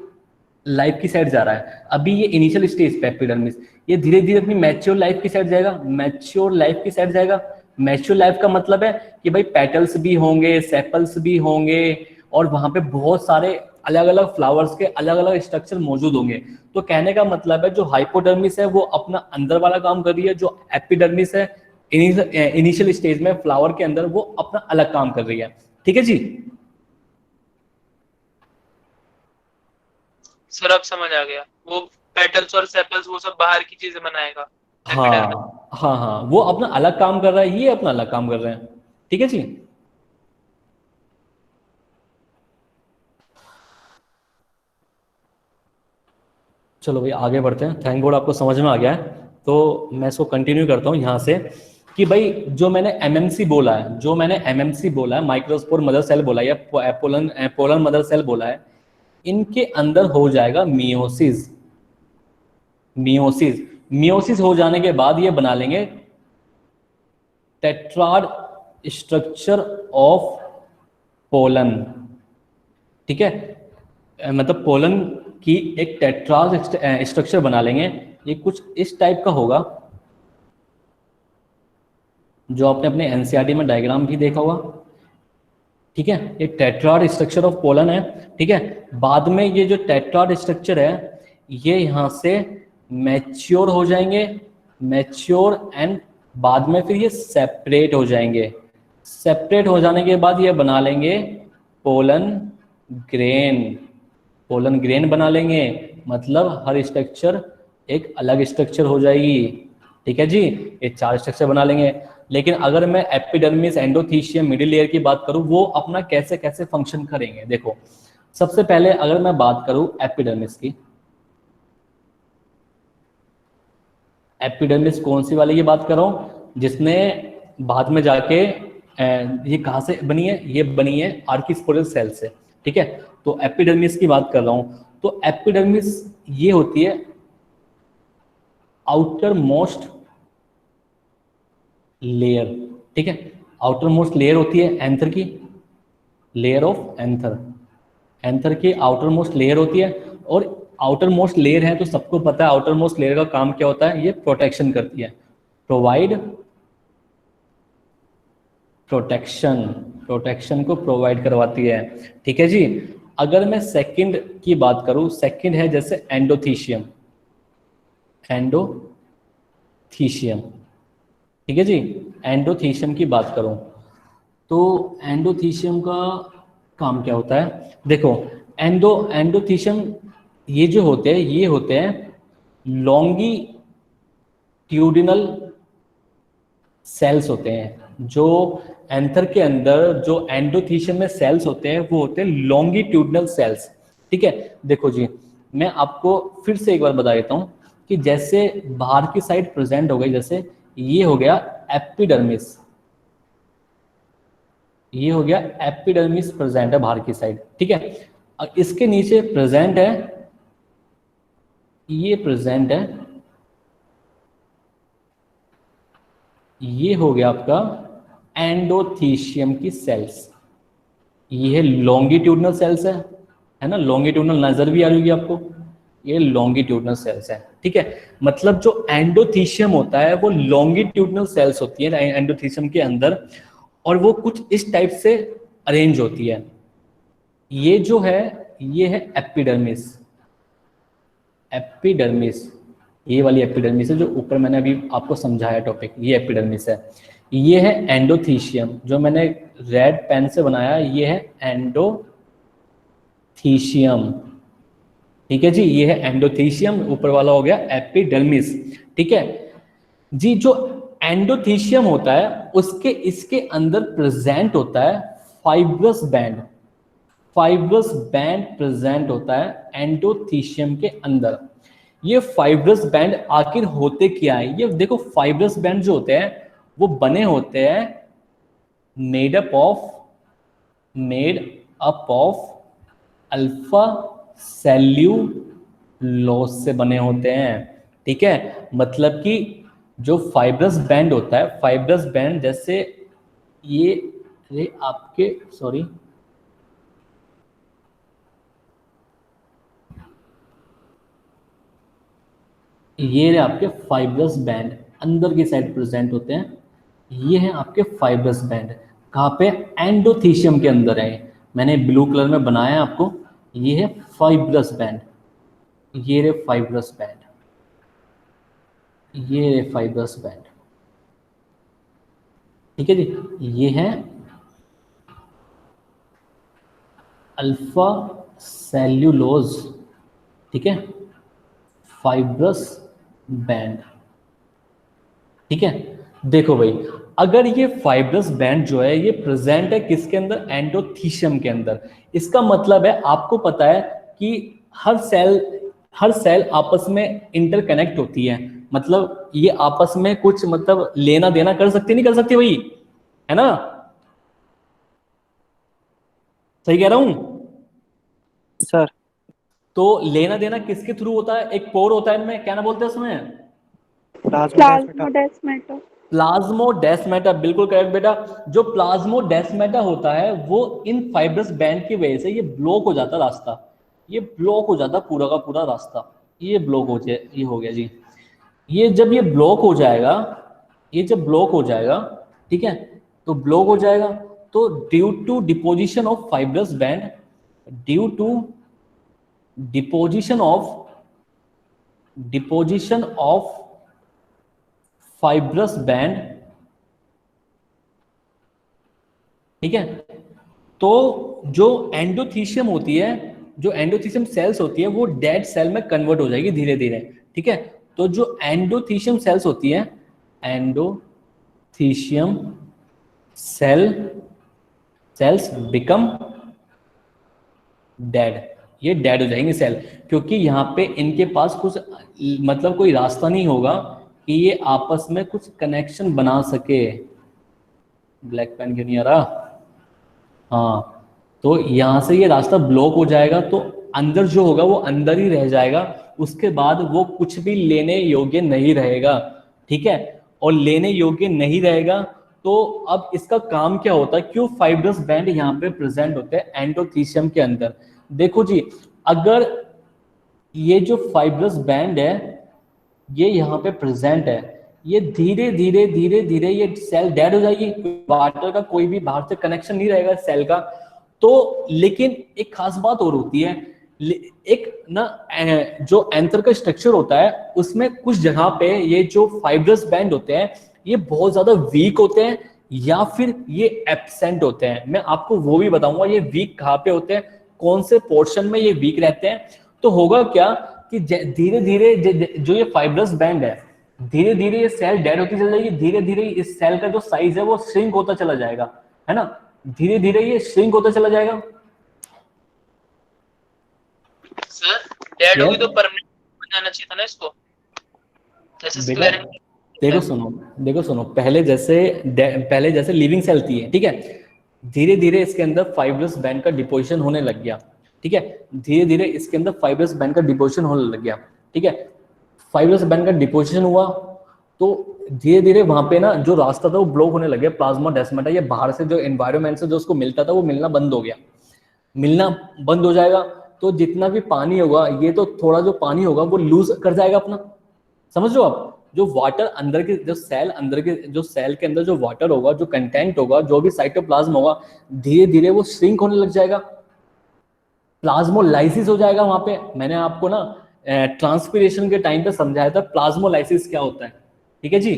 लाइफ की साइड जा रहा है। अभी ये इनिशियल स्टेज पे एपिडर्मिस, ये धीरे धीरे अपनी मैच्योर लाइफ की साइड जाएगा, मैच्योर लाइफ की साइड जाएगा। मैच्योर लाइफ का मतलब है कि भाई पेटल्स भी होंगे, सेपल्स भी होंगे और वहां पे बहुत सारे अलग अलग फ्लावर्स के अलग अलग स्ट्रक्चर मौजूद होंगे। तो कहने का मतलब है जो हाइपोडर्मिस है वो अपना अंदर वाला काम कर रही है, जो एपिडर्मिस है इनिशियल स्टेज में फ्लावर के अंदर वो अपना अलग काम कर रही है। ठीक है जी, सर अब समझ आ गया, वो पेटल्स और सेपल्स वो सब बाहर की चीजें बनाएगा। हाँ, वो अपना अलग काम कर रहा है, ये अपना अलग काम कर रहे हैं। ठीक है जी, चलो भाई आगे बढ़ते हैं। थैंक गॉड आपको समझ में आ गया है, तो मैं इसको कंटिन्यू करता हूँ यहाँ से कि भाई जो मैंने एमएमसी बोला है, माइक्रोस्पोर मदर सेल बोला है या पोलन मदर सेल बोला है, इनके अंदर हो जाएगा मियोसिस हो जाने के बाद ये बना लेंगे टेट्राड स्ट्रक्चर ऑफ पोलन। ठीक है, मतलब पोलन की एक टेट्राड स्ट्रक्चर बना लेंगे। ये कुछ इस टाइप का होगा, जो आपने अपने एनसीईआरटी में डायग्राम भी देखा होगा। ठीक है, ये टेट्राड स्ट्रक्चर ऑफ पोलन है। ठीक है, बाद में ये जो टेट्राड स्ट्रक्चर है ये यहाँ से मैच्योर हो जाएंगे, एंड बाद में फिर ये सेपरेट हो जाएंगे। सेपरेट हो जाने के बाद ये बना लेंगे पोलन ग्रेन बना लेंगे। मतलब हर स्ट्रक्चर एक अलग स्ट्रक्चर हो जाएगी, ठीक है जी, ये 4 स्ट्रक्चर बना लेंगे। लेकिन अगर मैं एपिडर्मिस, एंडोथीशियम, मिडिल लेयर की बात करूं, वो अपना कैसे कैसे फंक्शन करेंगे। देखो सबसे पहले अगर मैं बात करूं एपिडर्मिस की, एपिडर्मिस कौन सी वाली की बात करूं, जिसने बाद में जाके ये कहाँ से बनी है, ये बनी है आर्किस्पोरल सेल से, ठीक है। तो एपिडर्मिस की बात कर रहा हूं, तो एपिडर्मिस ये होती है आउटर मोस्ट लेयर, ठीक है, आउटर मोस्ट लेयर होती है एंथर की, लेयर ऑफ एंथर, एंथर की आउटर मोस्ट लेयर होती है। और आउटर मोस्ट लेयर है तो सबको पता है आउटर मोस्ट लेयर का काम क्या होता है, ये प्रोटेक्शन करती है, प्रोवाइड प्रोटेक्शन, प्रोटेक्शन को प्रोवाइड करवाती है, ठीक है जी। अगर मैं सेकंड की बात करूं, सेकंड है जैसे एंडोथीशियम, एंडोथीशियम, ठीक है जी। एंडोथीशियम की बात करूं तो एंडोथीशियम का काम क्या होता है, देखो एंडोथीशियम ये जो होते हैं, ये होते हैं लॉन्गिट्यूडिनल सेल्स होते हैं। जो एंथर के अंदर जो एंडोथीशियम में सेल्स होते हैं वो होते हैं लॉन्गिट्यूडिनल सेल्स, ठीक है। देखो जी मैं आपको फिर से एक बार बता देता हूं कि जैसे बाहर की साइड प्रेजेंट हो गई, जैसे ये हो गया एपिडर्मिस, ये हो गया एपिडर्मिस प्रेजेंट है बाहर की साइड, ठीक है। और इसके नीचे प्रेजेंट है, ये प्रेजेंट है, ये हो गया आपका एंडोथीशियम की सेल्स, ये है लॉन्गिट्यूडिनल सेल्स है ना, लॉन्गिट्यूडिनल नजर भी आ रही होगी आपको, ये लॉन्गिट्यूडिनल सेल्स है, ठीक है। मतलब जो एंडोथीशियम होता है वो लॉन्गिट्यूडिनल सेल्स होती है एंडोथीशियम के अंदर, और वो कुछ इस टाइप से अरेंज होती है। ये जो है ये है एपिडर्मिस, एपिडर्मिस ये वाली एपिडर्मिस है जो ऊपर मैंने अभी आपको समझाया टॉपिक, ये एपिडर्मिस है। ये है एंडोथीशियम जो मैंने रेड पेन से बनाया, ये है एंडोथीशियम, ठीक है जी, ये है एंडोथीशियम, ऊपर वाला हो गया एपिडर्मिस, ठीक है जी। जो एंडोथीशियम होता है उसके इसके अंदर प्रेजेंट होता है fibrous band, fibrous band present होता है एंडोथीशियम के अंदर। ये फाइब्रस बैंड आखिर होते क्या है, ये देखो फाइब्रस बैंड जो होते हैं वो बने होते हैं made up of alpha cellulose से बने होते हैं, ठीक है। मतलब कि जो फाइब्रस बैंड होता है, फाइब्रस बैंड जैसे ये आपके सॉरी ये आपके फाइब्रस बैंड अंदर की साइड प्रेजेंट होते हैं, ये है आपके फाइब्रस बैंड, कहाँ पे, एंडोथीशियम के अंदर है। मैंने ब्लू कलर में बनाया है आपको, ये है फाइब्रस बैंड, ये रे फाइब्रस बैंड, ये रे फाइब्रस बैंड, ठीक है जी। ये है अल्फा सेल्यूलोज, ठीक है, फाइब्रस बैंड, ठीक है। देखो भाई अगर ये फाइब्रस बैंड जो है ये प्रेजेंट है किसके अंदर, एंडोथीशियम के अंदर, इसका मतलब है आपको पता है कि हर सेल आपस में इंटरकनेक्ट होती है, मतलब ये आपस में कुछ मतलब लेना देना कर सकती नहीं कर सकती भाई, है ना, सही कह रहा हूं सर। तो लेना देना किसके थ्रू होता है, एक पोर होता है इनमें, क्या ना बोलते हैं उसमें, प्लाज्मोडेस्माटा। प्लाज्मोडेस्माटा, बिल्कुल करेक्ट बेटा। जो प्लाज्मोडेस्माटा होता है वो इन फाइब्रस बैंड की वजह से ये ब्लॉक हो जाता रास्ता, ये ब्लॉक हो जाता पूरा का पूरा रास्ता, ये ब्लॉक हो जाए, ये हो गया जी। ये जब ये ब्लॉक हो जाएगा, ये जब ब्लॉक हो जाएगा, ठीक है, तो ब्लॉक हो जाएगा तो due to deposition of fibrous band, due to deposition of fibrous band, ठीक है, तो जो एंडोथीशियम होती है, जो एंडोथीशियम सेल्स होती है वो डेड सेल में कन्वर्ट हो जाएगी धीरे धीरे, ठीक है। तो जो एंडोथीशियम सेल्स होती हैं, एंडोथीशियम सेल्स बिकम डेड, ये डेड हो जाएंगे सेल, क्योंकि यहाँ पे इनके पास कुछ मतलब कोई रास्ता नहीं होगा कि ये आपस में कुछ कनेक्शन बना सके। ब्लैक पेन क्यों नहीं आ रहा? हाँ, तो यहाँ से ये रास्ता ब्लॉक हो जाएगा, तो अंदर जो होगा वो अंदर ही रह जाएगा, उसके बाद वो कुछ भी लेने योग्य नहीं रहेगा। ठीक है, और लेने योग्य नहीं रहेगा तो अब इसका काम क्या होता है, क्यों फाइब्रस बैंड यहाँ पे प्रेजेंट होते हैं एंडोथीशियम के अंदर। देखो जी, अगर ये जो फाइब्रस बैंड है ये यहाँ पे प्रेजेंट है, ये धीरे धीरे धीरे धीरे ये सेल डेड हो जाएगी, वाटर का कोई भी बाहर से कनेक्शन नहीं रहेगा सेल का। तो लेकिन एक खास बात और होती है, एक ना जो एंथर का स्ट्रक्चर होता है उसमें कुछ जगह पे ये जो फाइब्रस बैंड होते हैं ये बहुत ज्यादा वीक होते हैं या फिर ये एब्सेंट होते हैं। मैं आपको वो भी बताऊंगा ये वीक कहाँ पे होते हैं, कौन से पोर्शन में ये वीक रहते हैं। तो होगा क्या कि धीरे धीरे जो ये फाइब्रस बैंड है धीरे धीरे ये सेल डेड होती चली जाएगी, धीरे धीरे इस सेल का जो साइज है वो श्रिंक होता चला जाएगा, है ना, धीरे धीरे ये श्रिंक होता चला जाएगा। सर डेड होगी तो परमानेंट बन जाना चाहिए था ना इसको, जैसे देखो सुनो, पहले जैसे लिविंग सेल थी, ठीक है, धीरे धीरे इसके अंदर फाइब्रस बैंड का डिपोजिशन होने लग गया। ठीक है, धीरे धीरे इसके अंदर फाइब्रस बैंड का डिपोजिशन होने लग गया। ठीक है, फाइब्रस बैंड का डिपोजिशन हुआ तो धीरे धीरे वहां पे ना जो रास्ता था वो ब्लॉक होने लग गया। प्लाज्मोडेस्माटा ये बाहर से जो एनवायरनमेंट से जो उसको मिलता था वो मिलना बंद हो गया, मिलना बंद हो जाएगा। तो जितना भी पानी होगा ये तो थोड़ा जो पानी होगा वो लूज कर जाएगा अपना, समझ लो आप। जो वाटर अंदर के जो सेल के अंदर जो वाटर होगा, जो कंटेंट होगा, जो भी साइटोप्लाज्म होगा, धीरे धीरे वो श्रिंक होने लग जाएगा, प्लाज्मोलाइसिस हो जाएगा वहां पे। मैंने आपको ना ट्रांसपिरेशन के टाइम पे समझाया था प्लाज्मोलाइसिस क्या होता है। ठीक है जी,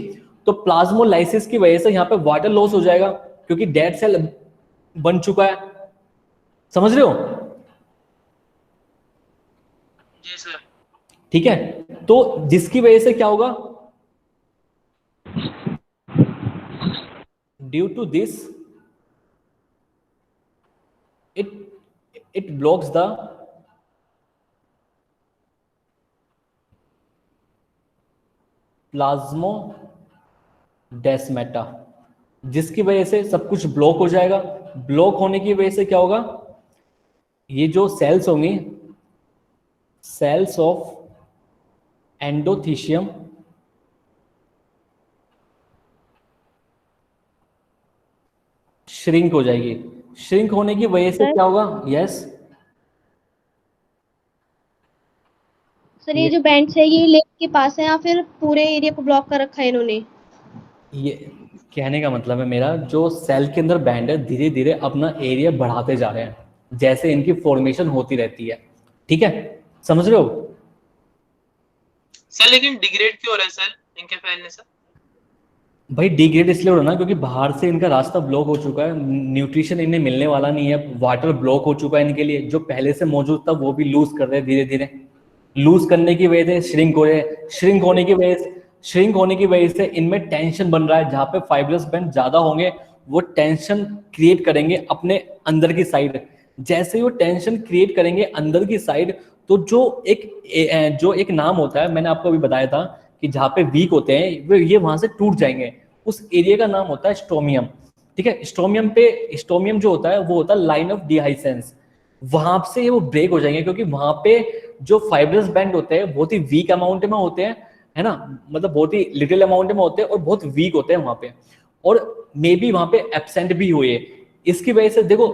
तो प्लाज्मोलाइसिस की वजह से यहाँ पे वाटर लॉस हो जाएगा क्योंकि डेड सेल बन चुका है, समझ रहे हो? जी सर। ठीक है, तो जिसकी वजह से क्या होगा, due to this it blocks the plasmodesmata, जिसकी वजह से सब कुछ ब्लॉक हो जाएगा। ब्लॉक होने की वजह से क्या होगा, ये जो सेल्स होंगी, सेल्स ऑफ एंडोथीशियम श्रिंक हो जाएगी। श्रिंक होने की वजह से क्या होगा, यस सर, ये जो बैंड्स है ये लेक के पास है या फिर पूरे एरिया को ब्लॉक कर रखा है इन्होंने? ये कहने का मतलब है मेरा, जो सेल के अंदर बैंड है धीरे धीरे अपना एरिया बढ़ाते जा रहे हैं जैसे इनकी फॉर्मेशन होती रहती है। ठीक है, समझ रहे हो सर? लेकिन डिग्रेड क्यों हो रहा है सर इनके फैलने से? भाई डिग्रेड इसलिए हो रहा है ना क्योंकि बाहर से इनका रास्ता ब्लॉक हो चुका है, न्यूट्रिशन इन्हें मिलने वाला नहीं है, वाटर ब्लॉक हो चुका है इनके लिए, जो पहले से मौजूद था वो भी लूज कर रहे हैं धीरे धीरे। लूज करने की वजह से श्रिंक हो रहे, श्रिंक होने की वजह से इनमें टेंशन बन रहा है। जहाँ पे फाइब्रस बैंड ज्यादा होंगे वो टेंशन क्रिएट करेंगे अपने अंदर की साइड। जैसे ही वो टेंशन क्रिएट करेंगे अंदर की साइड, तो जो एक नाम होता है, मैंने आपको अभी बताया था कि जहाँ पे वीक होते हैं वो ये वहां से टूट जाएंगे, उस एरिया का नाम होता है स्ट्रोमियम। ठीक है, स्ट्रोमियम जो होता है वो होता है लाइन ऑफ डिहाइसेंस, वहां से वो ब्रेक हो जाएंगे क्योंकि वहां पे जो फाइब्रस बैंड होते हैं बहुत ही वीक अमाउंट में होते हैं, है ना, मतलब बहुत ही लिटिल अमाउंट में होते हैं और बहुत वीक होते हैं वहां पे, और मे बी वहां पे एब्सेंट भी हुए। इसकी वजह से देखो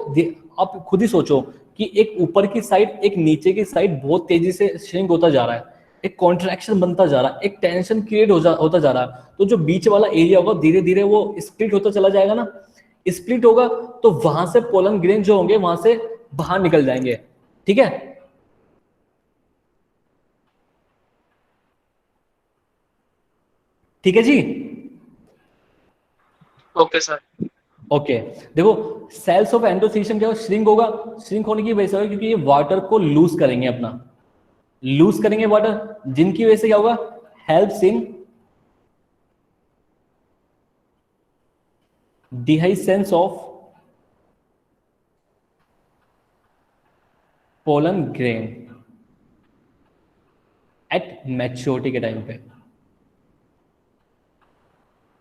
आप खुद ही सोचो कि एक ऊपर की साइड एक नीचे की साइड बहुत तेजी से श्रिंक होता जा रहा है, एक कॉन्ट्रैक्शन बनता जा रहा है, एक टेंशन क्रिएट होता जा रहा है, तो जो बीच वाला एरिया होगा धीरे धीरे वो स्प्लिट होता चला जाएगा ना। स्प्लिट होगा तो वहां से पोलन ग्रेन जो होंगे वहां से बाहर निकल जाएंगे। ठीक है, ठीक है जी, ओके सर। ओके देखो सेल्स ऑफ एंडोथीशियम क्या श्रिंक होगा, श्रिंक होने की वजह से होगा क्योंकि ये वाटर को लूज करेंगे, अपना लूज करेंगे वाटर, जिनकी वजह से क्या होगा, helps in dehiscence of pollen grain at maturity के टाइम पे।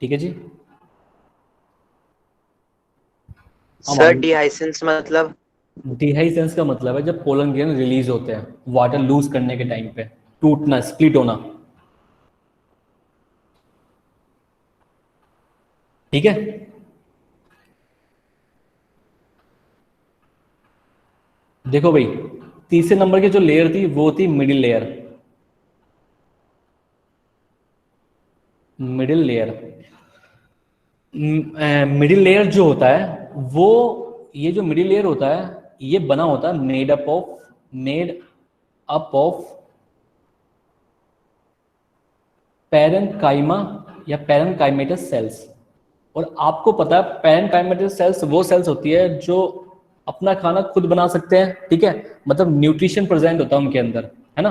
ठीक है जी। सर डिहाइसेंस मतलब? डिहाइसेंस का मतलब है जब पोलन ग्रेन रिलीज होते हैं वाटर लूज करने के टाइम पे, टूटना, स्प्लिट होना। ठीक है। देखो भाई, तीसरे नंबर की जो लेयर थी वो थी middle layer. Middle layer, middle layer जो होता है वो, ये जो मिडिल लेयर होता है ये बना होता है मेड अप ऑफ पैरेन्काइमा या पैरेन्काइमेटस सेल्स। और आपको पता है पैरेन्काइमेटस सेल्स वो सेल्स होती है जो अपना खाना खुद बना सकते हैं। ठीक है, मतलब न्यूट्रिशन प्रेजेंट होता है उनके अंदर, है ना।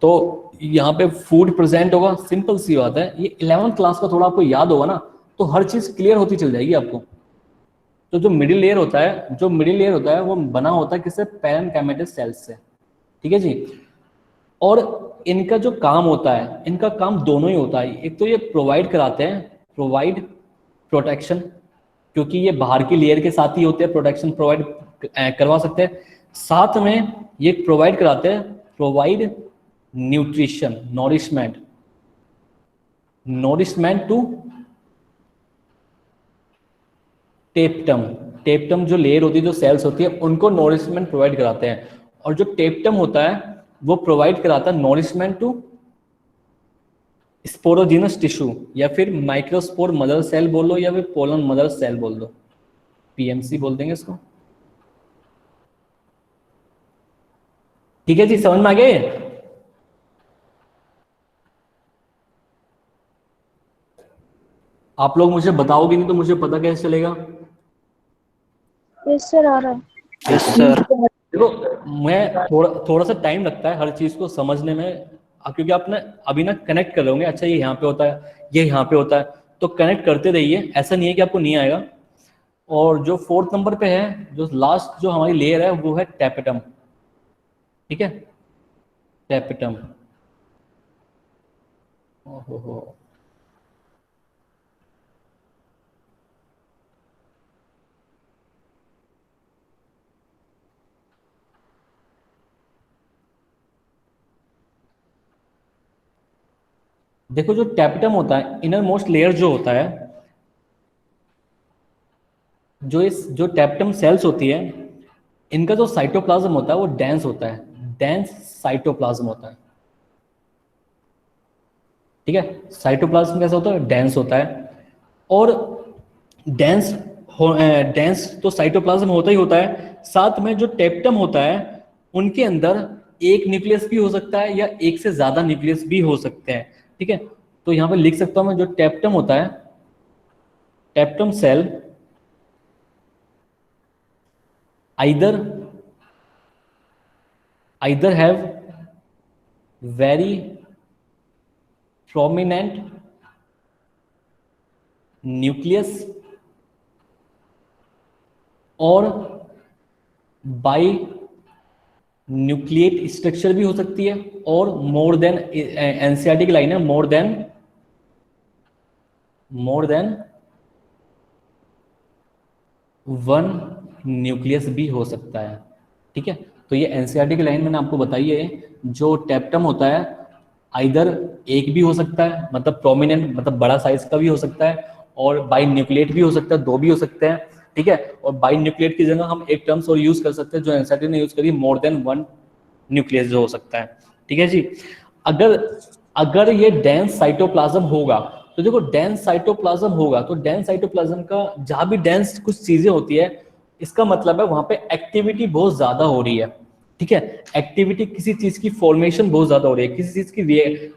तो यहाँ पे फूड प्रेजेंट होगा, सिंपल सी बात है। ये 11th क्लास का थोड़ा आपको याद होगा ना, तो हर चीज क्लियर होती चल जाएगी आपको। तो जो मिडिल लेयर होता है वो बना होता है किससे? पैरेन्काइमेटस सेल्स से। ठीक है जी। और इनका जो काम होता है, इनका काम दोनों ही होता है। एक तो ये प्रोवाइड कराते हैं, प्रोवाइड प्रोटेक्शन, क्योंकि ये बाहर की लेयर के साथ ही होते हैं, प्रोटेक्शन प्रोवाइड करवा सकते हैं। साथ में ये प्रोवाइड कराते हैं, provide nutrition, nourishment to tapetum जो लेयर होती है, जो सेल्स होती है, उनको नोरिशमेंट प्रोवाइड कराते हैं। और जो टेप्टम होता है वो प्रोवाइड कराता है नोरिशमेंट टू स्पोरोजिनस टिश्यू, या फिर माइक्रोस्पोर मदर सेल बोल लो, या फिर पोलन मदर सेल बोल दो, पीएमसी बोल देंगे इसको। ठीक है जी, समझ में आ गए? आप लोग मुझे बताओगे नहीं तो मुझे पता कैसे चलेगा? यस सर, आ रहा है। Yes sir. देखो, मैं थोड़ा सा टाइम लगता है हर चीज को समझने में, क्योंकि आपने अभी ना कनेक्ट कर रहे होंगे। अच्छा, ये यहाँ पे होता है, ये यहाँ पे होता है, तो कनेक्ट करते रहिए, ऐसा नहीं है कि आपको नहीं आएगा। और जो 4th नंबर पे है, जो लास्ट जो हमारी लेयर है वो है टैपेटम। ठीक है, टैपेटम। ओहो, देखो जो टैपेटम होता है, इनर मोस्ट लेयर जो होता है, जो टैपेटम सेल्स होती है, इनका जो साइटोप्लाज्म होता है वो डेंस होता है, डेंस साइटोप्लाज्म होता है। ठीक है, साइटोप्लाज्म कैसा होता है? डेंस होता है। और डेंस तो साइटोप्लाज्म होता ही होता है। साथ में जो टैपेटम होता है उनके अंदर एक न्यूक्लियस भी हो सकता है या एक से ज्यादा न्यूक्लियस भी हो सकते हैं। ठीक है, तो यहां पे लिख सकता हूं मैं, जो टैपेटम होता है, tapetum cell either have very prominent nucleus और बाई न्यूक्लिएट स्ट्रक्चर भी हो सकती है, और मोर देन, एनसीईआरटी की लाइन है, मोर देन 1 न्यूक्लियस भी हो सकता है। ठीक है, तो ये एनसीईआरटी की लाइन मैंने आपको बताई है। जो टैपेटम होता है आइदर एक भी हो सकता है, मतलब प्रोमिनेंट, मतलब बड़ा साइज का भी हो सकता है, और बाई न्यूक्लिएट भी हो सकता है, 2 भी हो सकते हैं। ठीक है, और बाई न्यूक्लिएट की जगह हम एक टर्म्स और यूज कर सकते हैं जो एनसीईआरटी ने यूज करी, मोर देन 1 न्यूक्लियस जो हो सकता है। ठीक है जी। अगर ये डेंस साइटोप्लाज्म होगा, तो देखो डेंस साइटोप्लाज्म होगा तो डेंस साइटोप्लाज्म का जहां भी डेंस कुछ चीजें होती है, इसका मतलब है वहां पे एक्टिविटी बहुत ज्यादा हो रही है। ठीक है, एक्टिविटी, किसी चीज की फॉर्मेशन बहुत ज्यादा हो रही है, किसी चीज की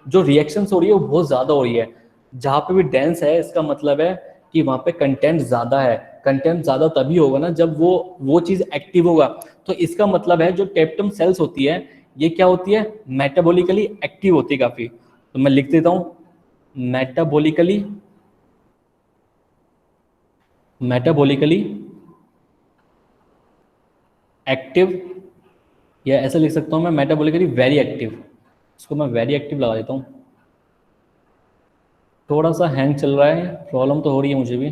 जो रिएक्शंस हो रही है वो बहुत ज्यादा हो रही है। जहां पे भी डेंस है, इसका मतलब है कि वहां पे कंटेंट ज्यादा है। कंटेंट ज्यादा तभी होगा ना जब वो चीज एक्टिव होगा। तो इसका मतलब है जो टैपेटम सेल्स होती है, ये क्या होती है? मेटाबॉलिकली एक्टिव होती है काफी। तो मैं लिख देता हूँ मेटाबॉलिकली एक्टिव, या ऐसा लिख सकता हूँ मैं मेटाबॉलिकली वेरी एक्टिव। इसको मैं वेरी एक्टिव लगा देता हूँ। थोड़ा सा हैंग चल रहा है, प्रॉब्लम तो हो रही है मुझे भी।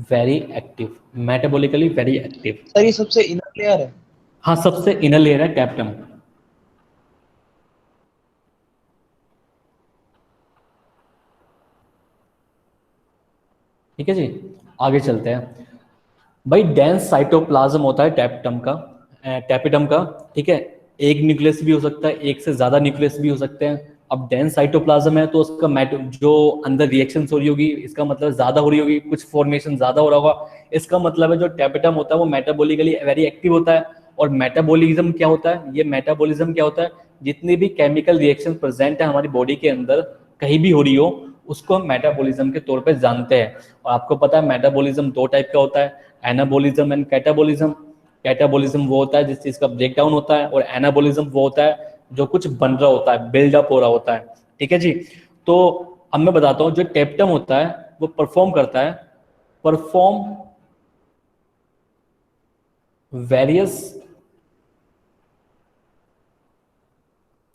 Very active, metabolically very active. Sir ये सबसे इनर लेयर है? हाँ, सबसे इनर लेयर है टैप्टम। ठीक है जी, आगे चलते हैं। भाई डेंस साइटोप्लाज्म होता है टैप्टम का, टैपिटम का। ठीक है, एक न्यूक्लियस भी हो सकता है, एक से ज्यादा न्यूक्लियस भी हो सकते हैं। अब डेंस साइटोप्लाज्म है तो उसका जो अंदर रिएक्शन हो रही होगी, इसका मतलब ज्यादा हो रही होगी, कुछ फॉर्मेशन ज्यादा हो रहा होगा। इसका मतलब है जो टैपिटम होता है वो मेटाबॉलिकली वेरी एक्टिव होता है। और मेटाबॉलिज्म क्या होता है? ये मेटाबॉलिज्म क्या होता है? जितनी भी केमिकल रिएक्शन प्रेजेंट है हमारी बॉडी के अंदर, कहीं भी हो रही हो, उसको हम मेटाबॉलिज्म के तौर पे जानते हैं। और आपको पता है मेटाबॉलिज्म दो टाइप का होता है, एनाबॉलिज्म एंड कैटाबॉलिज्म। कैटाबॉलिज्म वो होता है जिस चीज का ब्रेकडाउन होता है, और एनाबॉलिज्म वो होता है जो कुछ बन रहा होता है, बिल्डअप हो रहा होता है। ठीक है जी, तो अब मैं बताता हूँ जो टैप्टम होता है वो परफॉर्म करता है वेरियस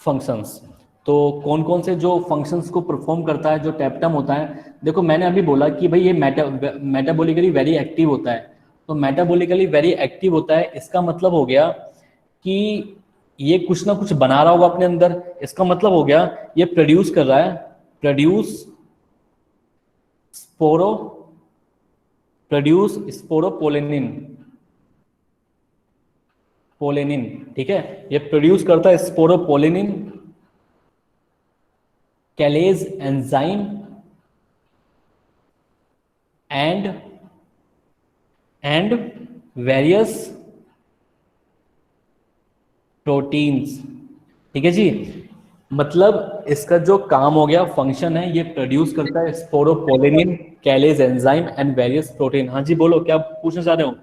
फंक्शंस। तो कौन कौन से जो फंक्शंस को परफॉर्म करता है जो टैप्टम होता है? देखो मैंने अभी बोला कि भाई ये मेटाबॉलिकली वेरी एक्टिव होता है। तो मेटाबॉलिकली वेरी एक्टिव होता है, इसका मतलब हो गया कि ये कुछ ना कुछ बना रहा होगा अपने अंदर। इसका मतलब हो गया ये प्रोड्यूस कर रहा है, प्रोड्यूस स्पोरोपोलेनिन। ठीक है, ये प्रोड्यूस करता है sporopollenin, callase enzyme and various proteins. ठीक है जी, मतलब इसका जो काम हो गया, फंक्शन है, ये प्रोड्यूस करता है sporopollenin, callase enzyme and various protein. हाँ जी बोलो, क्या पूछना चाह रहे हो?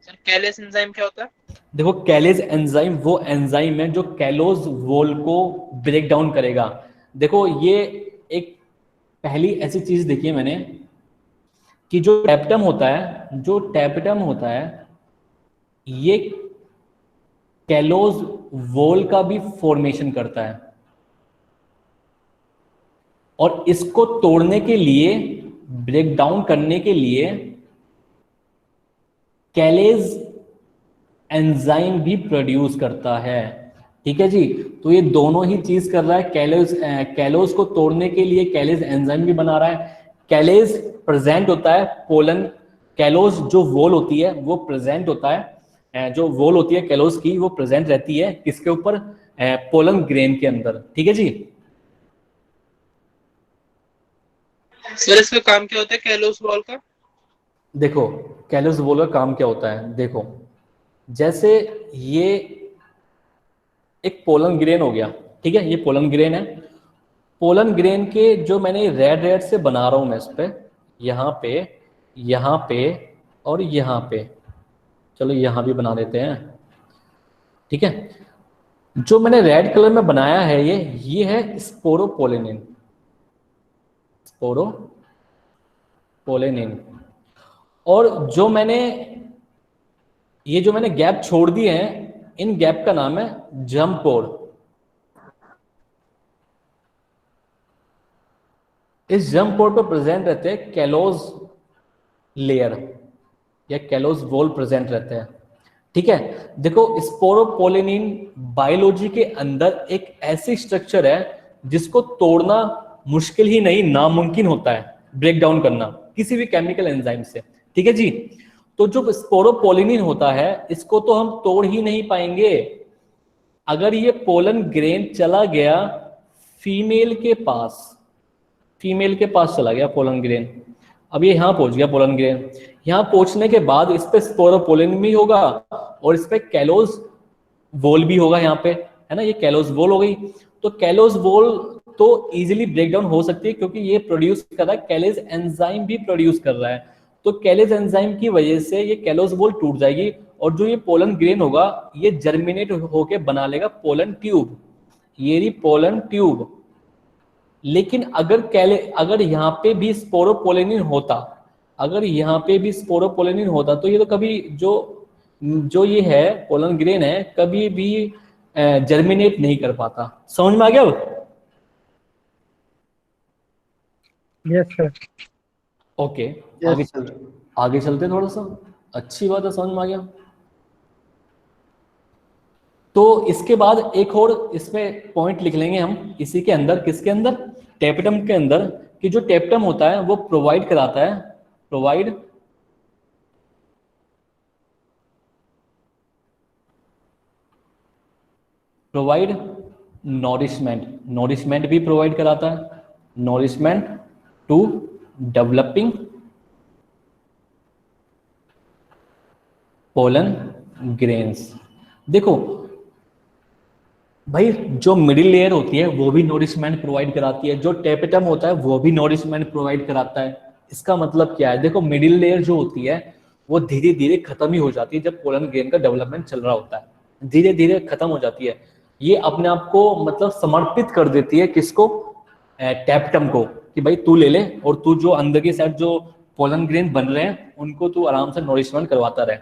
सर कैलेस एंजाइम क्या होता है? देखो कैलेज एंजाइम वो एंजाइम है जो कैलोज वॉल को ब्रेक डाउन करेगा। देखो ये एक पहली ऐसी चीज देखी है मैंने कि जो टैप्टम होता है ये कैलोज वॉल का भी फॉर्मेशन करता है, और इसको तोड़ने के लिए, ब्रेक डाउन करने के लिए कैलेज एंजाइम भी प्रोड्यूस करता है। ठीक है जी, तो ये दोनों ही चीज कर रहा है। कैलोज को तोड़ने के लिए कैलेज एंजाइम भी बना रहा है। कैलेज प्रेजेंट होता है पोलन, कैलोज जो वॉल होती है वो प्रेजेंट होता है, जो वॉल होती है कैलोज की वो प्रेजेंट रहती है किसके ऊपर? पोलन ग्रेन के अंदर। ठीक है जी, सर इसका काम क्या होता है कैलोस वॉल का? देखो कैलोज वॉल का काम क्या होता है, देखो जैसे ये एक पोलन ग्रेन हो गया। ठीक है, ये पोलन ग्रेन है। पोलन ग्रेन के जो मैंने रेड से बना रहा हूं मैं इस पे, यहाँ पे और यहाँ पे, चलो यहाँ भी बना देते हैं। ठीक है, जो मैंने रेड कलर में बनाया है ये है स्पोरोपोलेनिन। और जो मैंने गैप छोड़ दिए हैं, इन गैप का नाम है जंप पोर। इस जंप पोर पर प्रेजेंट रहते हैं कैलोज लेयर या कैलोज वॉल प्रेजेंट रहते हैं। ठीक है, देखो स्पोरोपोलेनिन बायोलॉजी के अंदर एक ऐसी स्ट्रक्चर है जिसको तोड़ना मुश्किल ही नहीं, नामुमकिन होता है ब्रेक डाउन करना किसी भी केमिकल एंजाइम से। ठीक है जी, तो जो स्पोरोपोलेनिन होता है इसको तो हम तोड़ ही नहीं पाएंगे। अगर ये पोलन ग्रेन चला गया फीमेल के पास चला गया पोलन ग्रेन, अब ये यहाँ पहुंच गया पोलन ग्रेन, यहाँ पहुंचने के बाद इस पे स्पोरोपोलेनिन भी होगा और इस पे कैलोज वॉल भी होगा, यहाँ पे है ना, ये कैलोज वॉल हो गई। तो कैलोज वॉल तो इजीली ब्रेक डाउन हो सकती है क्योंकि ये प्रोड्यूस कर रहा है, कैलेज एंजाइम भी प्रोड्यूस कर रहा है। तो कैलेज एंजाइम की वजह से ये कैलोस बॉल टूट जाएगी और जो ये पोलन ग्रेन होगा ये जर्मिनेट होके बना लेगा पोलन ट्यूब, ये रही पोलन ट्यूब। लेकिन अगर यहाँ पे भी स्पोरोपोलेनिन होता, अगर यहाँ पे भी स्पोरोपोलेनिन होता तो ये तो कभी जो ये है पोलन ग्रेन है कभी भी जर्मिनेट नहीं कर पाता। समझ में आ गया? Yes sir. ओके आगे चलते थोड़ा सा, अच्छी बात है, समझ में आ गया। तो इसके बाद एक और इसमें पॉइंट लिख लेंगे हम इसी के अंदर, किसके अंदर, टेपेटम के अंदर, कि जो टेपेटम होता है वो प्रोवाइड कराता है, प्रोवाइड नॉरिशमेंट भी प्रोवाइड कराता है, nourishment to developing pollen grains. देखो भाई जो मिडिल लेयर होती है वो भी नॉरिशमेंट प्रोवाइड कराती है, जो टेपेटम होता है वो भी नॉरिशमेंट प्रोवाइड कराता है। इसका मतलब क्या है, देखो मिडिल लेयर जो होती है वो धीरे धीरे खत्म ही हो जाती है जब पोलन ग्रेन का डेवलपमेंट चल रहा होता है, धीरे धीरे खत्म हो जाती है। ये अपने आप को मतलब समर्पित कर देती है किसको, टेपेटम को, कि भाई तू ले ले और तू जो अंदर की साइड जो पोलन ग्रेन बन रहे हैं उनको तू आराम से नॉरिशमेंट करवाता रहे।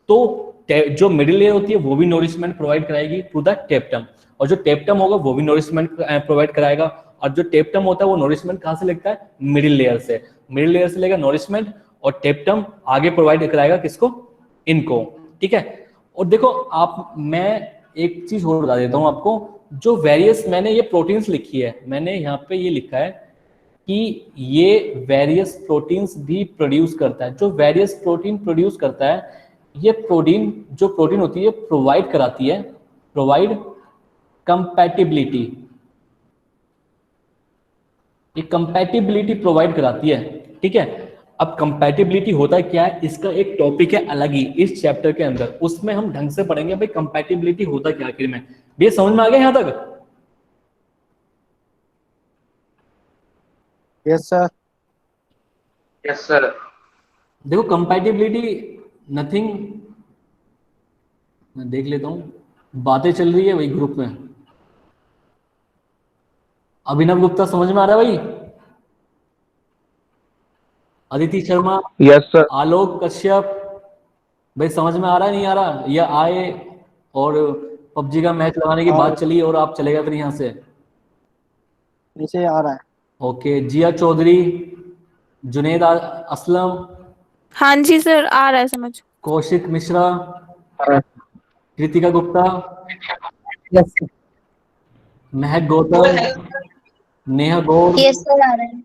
तो जो मिडिल लेयर होती है वो भी नॉरिशमेंट प्रोवाइड कराएगी टू द टेपेटम, और जो टेपेटम होगा वो भी नॉरिशमेंट प्रोवाइड कराएगा। और जो टेपेटम होता है वो नॉरिशमेंट कहाँ से लेता है, मिडिल लेयर से, मिडिल लेयर से लेगा नॉरिशमेंट और टेपेटम आगे प्रोवाइड कराएगा किसको, इनको, ठीक है। और देखो आप, मैं एक चीज और बता देता हूँ आपको, जो वेरियस मैंने ये प्रोटीन्स लिखी है, मैंने यहाँ पे ये लिखा है कि ये वेरियस प्रोटीन्स भी प्रोड्यूस करता है। जो वेरियस प्रोटीन प्रोड्यूस करता है ये जो प्रोटीन होती है प्रोवाइड कराती है, प्रोवाइड कंपैटिबिलिटी, ये कंपैटिबिलिटी प्रोवाइड कराती है, ठीक है। अब कंपैटिबिलिटी होता है क्या है, इसका एक टॉपिक है अलग ही इस चैप्टर के अंदर, उसमें हम ढंग से पढ़ेंगे भाई कंपैटिबिलिटी होता क्या आखिर में। ये समझ में आ गया यहाँ तक? Yes sir. Yes sir. देखो कंपैटिबिलिटी नथिंग, मैं देख लेता हूँ, बातें चल रही है वही ग्रुप में। अभिनव गुप्ता समझ में आ रहा है भाई? Aditi Sharma, yes sir. आलोक कश्यप, भाई समझ में आ रहा है नहीं आ रहा? या आए और पबजी का मैच लगाने की बात चली और आप चले गए फिर यहाँ से? नीचे आ रहा है। ओके, जिया चौधरी, जुनेद असलम, हाँ जी सर, आ रहा है समझ। कौशिक मिश्रा, कृतिका गुप्ता, यस महक गौतम, नेहा गौर, यस सर आ रहा है।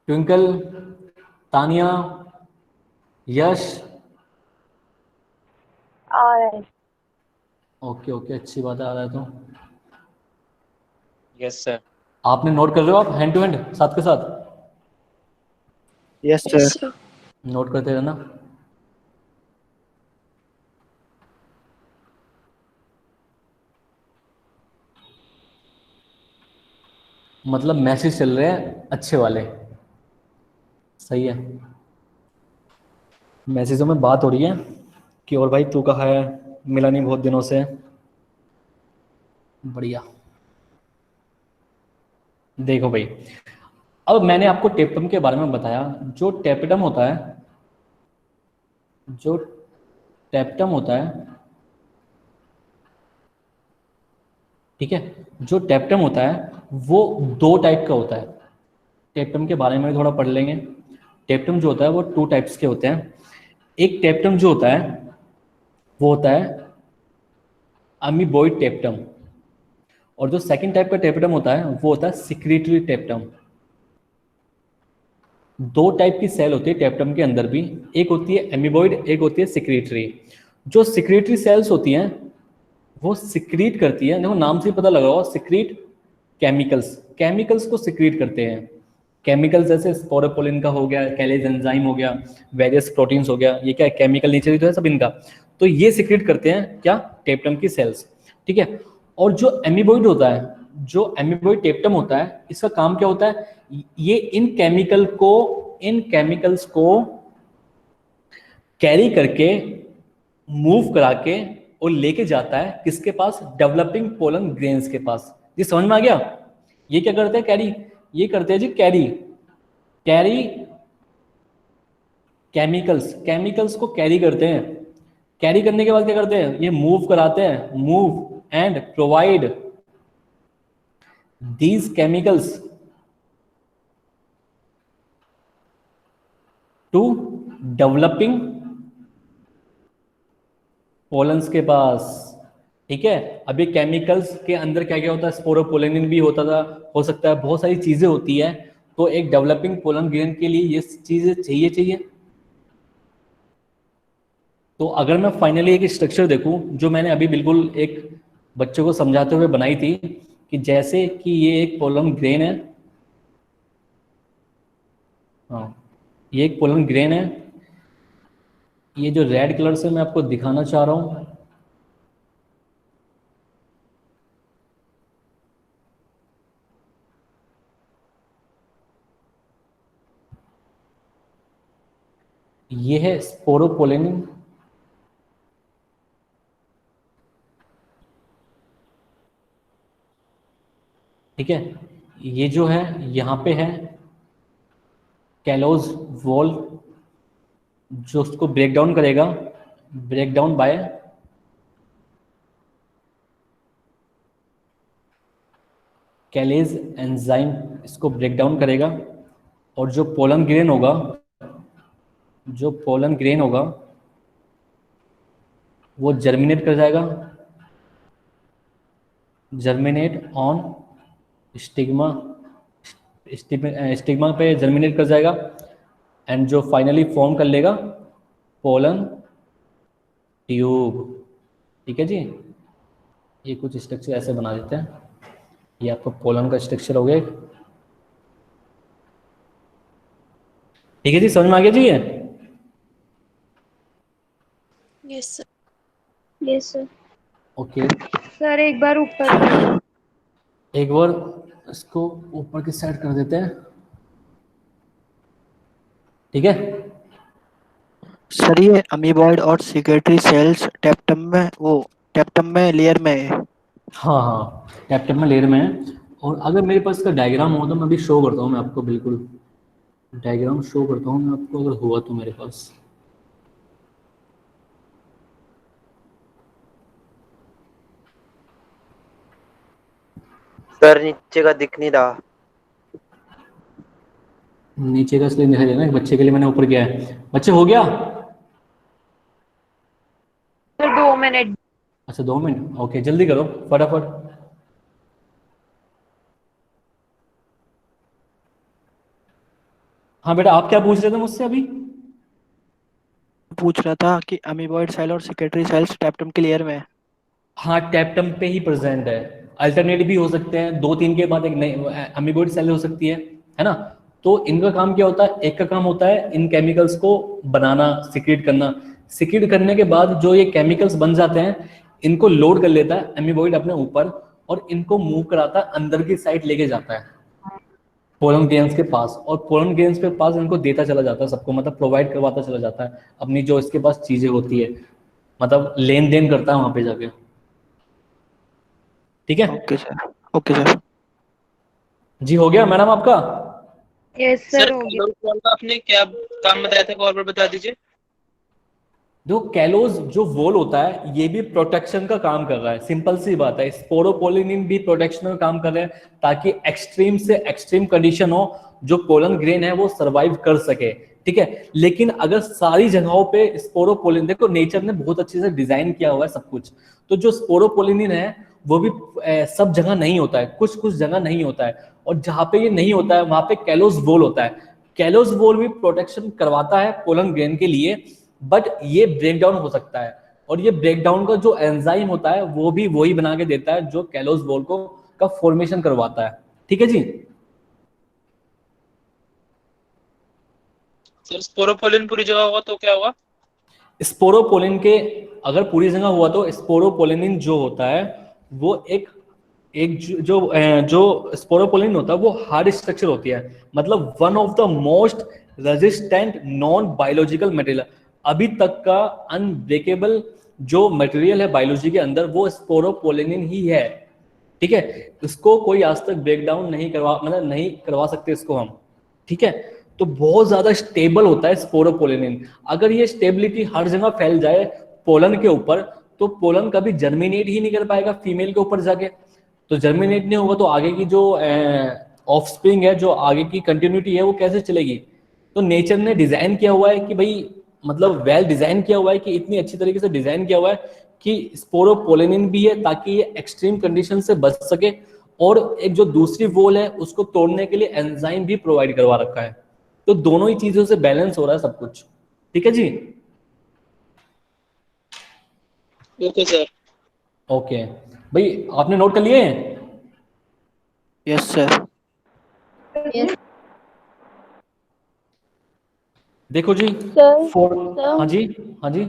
ट्विंकल, तानिया, यश, आ रहा है। ओके ओके अच्छी बात है, आ रहा है तो। Yes sir. आपने नोट कर रहे हो आप हैंड टू हैंड साथ के साथ? Yes sir. नोट करते रहना। मतलब मैसेज चल रहे हैं अच्छे वाले, सही है। मैसेजों में बात हो रही है कि और भाई तू कहाँ है, मिला नहीं बहुत दिनों से, बढ़िया। देखो भाई, अब मैंने आपको टेपेटम के बारे में बताया। जो टेपेटम होता है, जो टेपेटम होता है, ठीक है, जो टेपेटम होता है वो दो टाइप का होता है। टेपेटम के बारे में थोड़ा पढ़ लेंगे। टेपेटम जो होता है वो 2 टाइप्स के होते हैं। एक टेपेटम जो होता है वो होता है अमीबॉइड टेपेटम, और जो सेकंड टाइप का टेपेटम होता है वो होता है सिक्रीटरी टेपेटम। 2 टाइप की सेल होती है टेपेटम के अंदर भी, एक होती है एमीबॉइड, एक होती है सिक्रीटरी। जो सिक्रीटरी सेल्स होती हैं वो सिक्रीट करती है, देखो नाम से ही पता लगा होगा, सिक्रीट केमिकल्स को सिक्रीट करते हैं। केमिकल्स जैसे स्पोरोपोलिन का हो गया, कैलेज एंजाइम हो गया, वेरियस प्रोटीन्स हो गया, ये क्या केमिकल नेचर ही तो है सब इनका, तो ये सिक्रीट करते हैं क्या, टेपेटम की सेल्स, ठीक है। और जो एमीबॉइड होता है जो एमीबॉइड टेप्टम होता है इसका काम क्या होता है, ये इन केमिकल्स को कैरी करके मूव करा के और लेके जाता है किसके पास, डेवलपिंग पोलन ग्रेन्स के पास। ये समझ में आ गया? ये क्या करते हैं, कैरी, ये करते हैं जी कैरी केमिकल्स को कैरी करते हैं। कैरी करने के बाद क्या करते हैं, ये मूव कराते हैं, move and provide these chemicals to developing pollens के पास। ठीक है, अभी केमिकल्स के अंदर क्या क्या होता है, स्पोरोपोलेनिन भी होता था, हो सकता है बहुत सारी चीजें होती है। तो एक डेवलपिंग पोलन ग्रेन के लिए ये चीजें चाहिए। तो अगर मैं फाइनली एक स्ट्रक्चर देखूं जो मैंने अभी बिल्कुल एक बच्चों को समझाते हुए बनाई थी, कि जैसे कि ये एक पोलन ग्रेन है, हाँ ये एक पोलन ग्रेन है, ये जो रेड कलर से मैं आपको दिखाना चाह रहा हूं, ये है स्पोरोपोलेनिन। ठीक है, ये जो है यहाँ पे है कैलोज वॉल, जो उसको ब्रेक डाउन करेगा, ब्रेक डाउन बाय कैलेज एंजाइम, इसको ब्रेक डाउन करेगा। और जो पोलन ग्रेन होगा वो जर्मिनेट कर जाएगा, जर्मिनेट ऑन स्टिग्मा पे जर्मिनेट कर जाएगा, एंड जो फाइनली फॉर्म कर लेगा पोलन ट्यूब। ठीक है जी, ये कुछ स्ट्रक्चर ऐसे बना देते हैं। ये आपका पोलन का स्ट्रक्चर हो गया। ठीक है जी, समझ में आ गया जी ये? Yes sir. Yes sir. Okay sir एक बार ऊपर, एक बार इसको ऊपर की साइड कर देते हैं। ठीक है सर ये अमीबॉइड और सिक्रेटरी सेल्स टेप्टम में लेयर में है। हाँ टैपटप में लेयर में है। और अगर मेरे पास इसका डायग्राम हो तो मैं अभी शो करता हूँ, मैं आपको बिल्कुल डायग्राम शो करता हूँ मैं आपको, अगर हुआ तो मेरे पास। सर नीचे का दिख नहीं रहा। नीचे का इसलिए दिखाई दे रहा है, बच्चे के लिए मैंने ऊपर किया है। बच्चे हो गया? Sir 2 minute. अच्छा 2 मिनट, ओके जल्दी करो फटाफट। हाँ बेटा, आप क्या पूछ रहे थे मुझसे अभी? पूछ रहा था कि अमीबॉइड सेल और सिक्रेटरी सेल्स टेप्टम के लेयर में है। हाँ टैपटम पे ही प्रेजेंट है, अल्टरनेट भी हो सकते हैं, 2-3 के बाद एक नई अमीबॉइड सेल हो सकती है ना। तो इनका काम क्या होता है, एक का काम होता है इन केमिकल्स को बनाना, सिक्रेट करना। सिक्रेट करने के बाद जो ये केमिकल्स बन जाते हैं, इनको लोड कर लेता है अमीबॉइड अपने ऊपर, और इनको मूव कराता है अंदर की साइड लेके जाता है पोलन ग्रेन्स के पास, और पोलन ग्रेन्स के पास इनको देता चला जाता है सबको, मतलब प्रोवाइड करवाता चला जाता है अपनी जो इसके पास चीजें होती है, मतलब लेन देन करता है वहां पे जाके। ठीक है, ओके सर, ओके सर। जी हो गया मैडम आपका? यस सर सर हो गया। आपने क्या काम बताया था, और बार बता दीजिए। जो कैलोज जो वॉल होता है, ये भी प्रोटेक्शन का काम कर रहा है, सिंपल सी बात है। स्पोरोपोलिनिन भी प्रोटेक्शन का काम कर रहे हैं, ताकि एक्सट्रीम से एक्सट्रीम कंडीशन हो, जो पोलन ग्रेन है वो सरवाइव कर सके। ठीक है, लेकिन अगर सारी जगहों पे स्पोरोपोलिन, देखो नेचर ने बहुत अच्छे से डिजाइन किया हुआ है सब कुछ, तो जो स्पोरोपोलिनिन है वो भी सब जगह नहीं होता है, कुछ कुछ जगह नहीं होता है, और जहां पे ये नहीं होता है वहां पे कैलोज वॉल होता है। कैलोज वॉल भी प्रोटेक्शन करवाता है पोलन ग्रेन के लिए, बट ये ब्रेक डाउन हो सकता है, और ये ब्रेक डाउन का जो एंजाइम होता है वो भी वही बना के देता है जो कैलोज वॉल को का फॉर्मेशन करवाता है। ठीक है जी। सर स्पोरोपोलिन पूरी जगह होगा तो क्या होगा? स्पोरोपोलिन के अगर पूरी जगह हुआ तो स्पोरोपोलिनिन जो होता है वो एक एक जो स्पोरोपोलिन होता है वो हार्ड स्ट्रक्चर होती है, मतलब one of the most resistant non biological material. अभी तक का अनब्रेकेबल जो मटेरियल है बायोलॉजी के अंदर वो स्पोरोपोलिन ही है, ठीक है। इसको कोई आज तक ब्रेक डाउन नहीं करवा सकते इसको हम, ठीक है। तो बहुत ज्यादा स्टेबल होता है स्पोरोपोलिन। अगर ये स्टेबिलिटी हर जगह फैल जाए पोलन के ऊपर, तो पोलन कभी जर्मिनेट ही नहीं कर पाएगा फीमेल के ऊपर जाके। तो जर्मिनेट नहीं होगा तो आगे की जो ऑफस्प्रिंग है, जो आगे की कंटिन्यूटी है, वो कैसे चलेगी। तो नेचर ने डिजाइन किया हुआ है कि भाई, मतलब वेल डिजाइन किया हुआ है कि इतनी अच्छी तरीके से डिजाइन किया हुआ है कि स्पोरोपोलिन भी है ताकि ये एक्सट्रीम कंडीशन से बच सके, और एक जो दूसरी वॉल है उसको तोड़ने के लिए एंजाइम भी प्रोवाइड करवा रखा है। तो दोनों ही चीजों से बैलेंस हो रहा है सब कुछ, ठीक है जी। Okay sir. ओके भाई, आपने नोट कर लिए हैं? Yes sir. देखो जी सर, हाँ जी, हाँ जी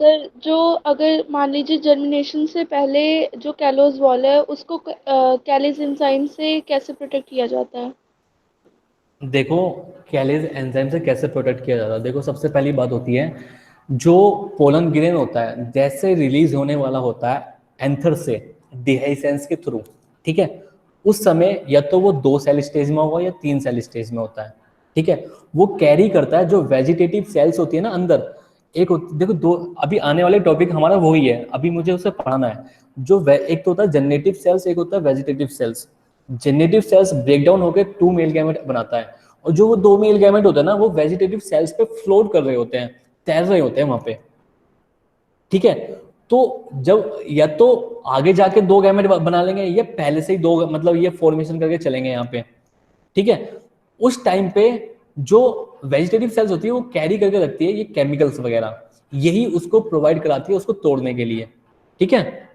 सर जो अगर मान लीजिए जर्मिनेशन से पहले जो कैलोस वॉल है उसको कैलेज एंजाइम से कैसे प्रोटेक्ट किया जाता है? देखो कैलेज एंजाइम से कैसे प्रोटेक्ट किया जाता है। देखो सबसे पहली बात होती है, जो पोलन ग्रेन होता है जैसे रिलीज होने वाला होता है एंथर से डिहाइसेंस के थ्रू, ठीक है, उस समय या तो वो 2 सेल स्टेज में होगा या 3 सेल स्टेज में होता है, ठीक है। वो कैरी करता है जो वेजिटेटिव सेल्स होती है ना अंदर, एक देखो दो, अभी आने वाले टॉपिक हमारा वही है, अभी मुझे उसे पढ़ाना है। जो एक तो होता है जनरेटिव सेल्स, एक होता है vegetative cells. Generative cells break down होकर 2 मेल गैमेट बनाता है, और जो वो 2 मेल गैमेट होता है ना, वो वेजिटेटिव सेल्स पे फ्लोट कर रहे होते हैं, तैर रहे होते हैं वहां पे, ठीक है। तो जब या तो आगे जाके 2 गैमेट बना लेंगे या पहले से ही 2, मतलब ये फॉर्मेशन करके चलेंगे यहाँ पे, ठीक है। उस टाइम पे जो वेजिटेटिव सेल्स होती है वो कैरी करके रखती है ये केमिकल्स वगैरह, यही उसको प्रोवाइड कराती है उसको तोड़ने के लिए, ठीक है।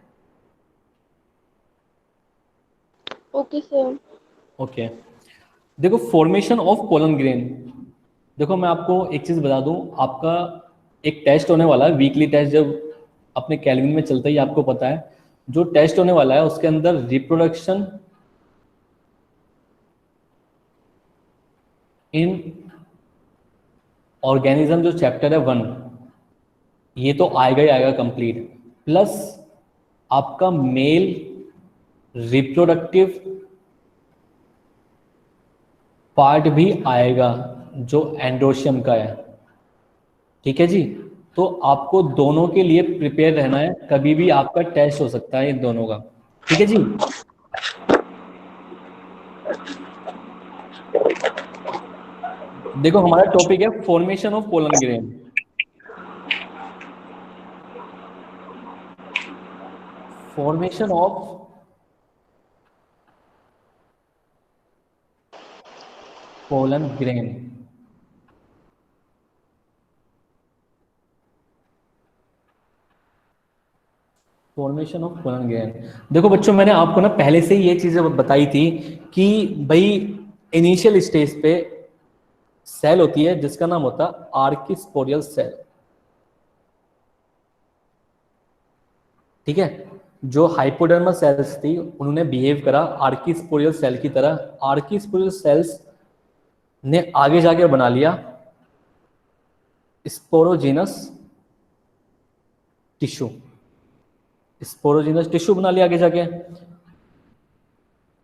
Okay sir. ओके देखो फॉर्मेशन ऑफ पोलन ग्रेन, देखो मैं आपको एक चीज बता दूं, आपका एक टेस्ट होने वाला है वीकली टेस्ट, जब अपने कैलविन में चलता ही आपको पता है, जो टेस्ट होने वाला है उसके अंदर रिप्रोडक्शन इन ऑर्गेनिज्म जो चैप्टर है 1, ये तो आएगा ही आएगा कंप्लीट, प्लस आपका मेल रिप्रोडक्टिव पार्ट भी आएगा जो एंडोशियम का है, ठीक है जी। तो आपको दोनों के लिए प्रिपेयर रहना है, कभी भी आपका टेस्ट हो सकता है इन दोनों का, ठीक है जी। देखो हमारा टॉपिक है formation of pollen grain. Formation of pollen grain, formation of pollen grain. देखो बच्चों मैंने आपको ना पहले से ही ये चीजें बताई थी कि भाई इनिशियल स्टेज पे सेल होती है जिसका नाम होता है आर्किस्पोरियल सेल, ठीक है। जो हाइपोडर्मल सेल्स थी उन्होंने बिहेव करा आर्किस्पोरियल सेल की तरह। आर्किस्पोरियल सेल्स ने आगे जाके बना लिया स्पोरोजिनस टिश्यू, स्पोरोजिनस टिश्यू बना लिया आगे जाके।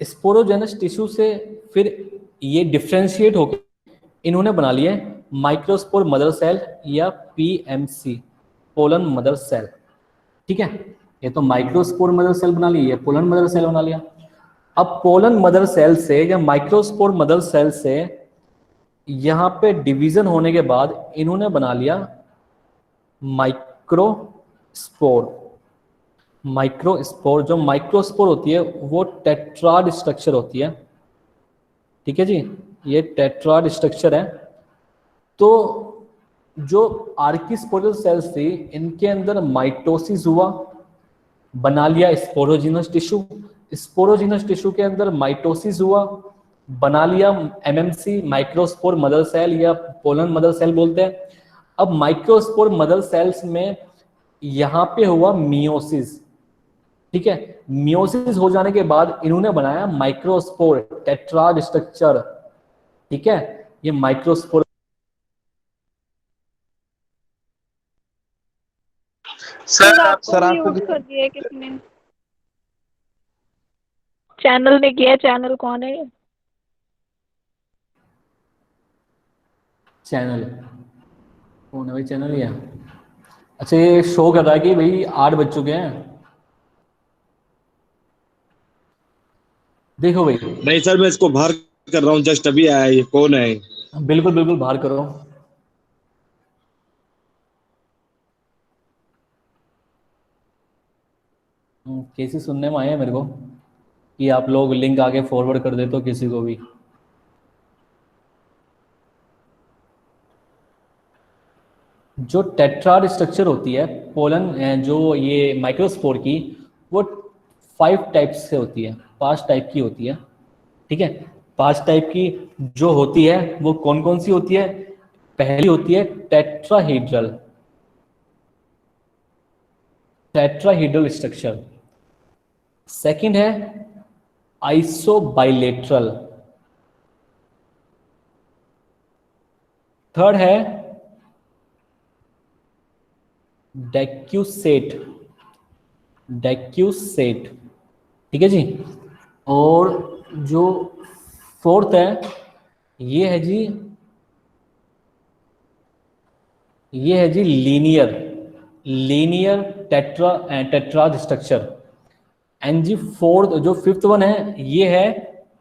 स्पोरोजिनस टिश्यू से फिर ये डिफ्रेंशिएट होकर इन्होंने बना लिया माइक्रोस्पोर मदर सेल या पीएमसी, पोलन मदर सेल, ठीक है। ये तो माइक्रोस्पोर मदर सेल बना ली, ये पोलन मदर सेल बना लिया। अब पोलन मदर सेल से या माइक्रोस्पोर मदर सेल से यहाँ पे डिवीजन होने के बाद इन्होंने बना लिया माइक्रोस्पोर। माइक्रोस्पोर, जो माइक्रोस्पोर होती है वो टेट्राड स्ट्रक्चर होती है, ठीक है जी, ये टेट्राड स्ट्रक्चर है। तो जो आर्किस्पोरियल सेल्स थी इनके अंदर माइटोसिस हुआ, बना लिया स्पोरोजिनस टिश्यू। स्पोरोजिनस टिश्यू के अंदर माइटोसिस हुआ, बना लिया एमएमसी, माइक्रोस्पोर मदर सेल या पोलन मदर सेल बोलते हैं। अब माइक्रोस्पोर मदर सेल्स में यहाँ पे हुआ मियोसिस, ठीक है, मियोसिस हो जाने के बाद इन्होंने बनाया माइक्रोस्पोर टेट्राड स्ट्रक्चर। ठीक है, ये माइक्रोस्पोर सर आपको म्यूट कर दिया है किसी ने? चैनल ने किया। चैनल कौन है ये? चैनल कौन है भाई? चैनल ही है। अच्छा, ये शो कर रहा है कि भाई 8 बज चुके हैं। देखो भाई, नहीं सर, मैं इसको बाहर कर रहा हूँ, जस्ट अभी आया। ये कौन है? बिल्कुल बिल्कुल बाहर करो। केसेस सुनने में आया है मेरे को कि आप लोग लिंक आगे फॉरवर्ड कर देते हो किसी को भी। जो टेट्राड स्ट्रक्चर होती है पोलन, जो ये माइक्रोस्पोर की, वो 5 टाइप्स से होती है, 5 टाइप की होती है। ठीक है, 5 टाइप की जो होती है वो कौन कौन सी होती है? पहली होती है टेट्राहेड्रल, टेट्राहेड्रल स्ट्रक्चर। सेकंड है आइसोबाइलेटरल। थर्ड है डेक्यूसेट, डेक्यूसेट। ठीक है जी। और जो फोर्थ है ये है जी, ये है जी linear, linear tetrad structure. And जी फोर्थ, जो फिफ्थ वन है ये है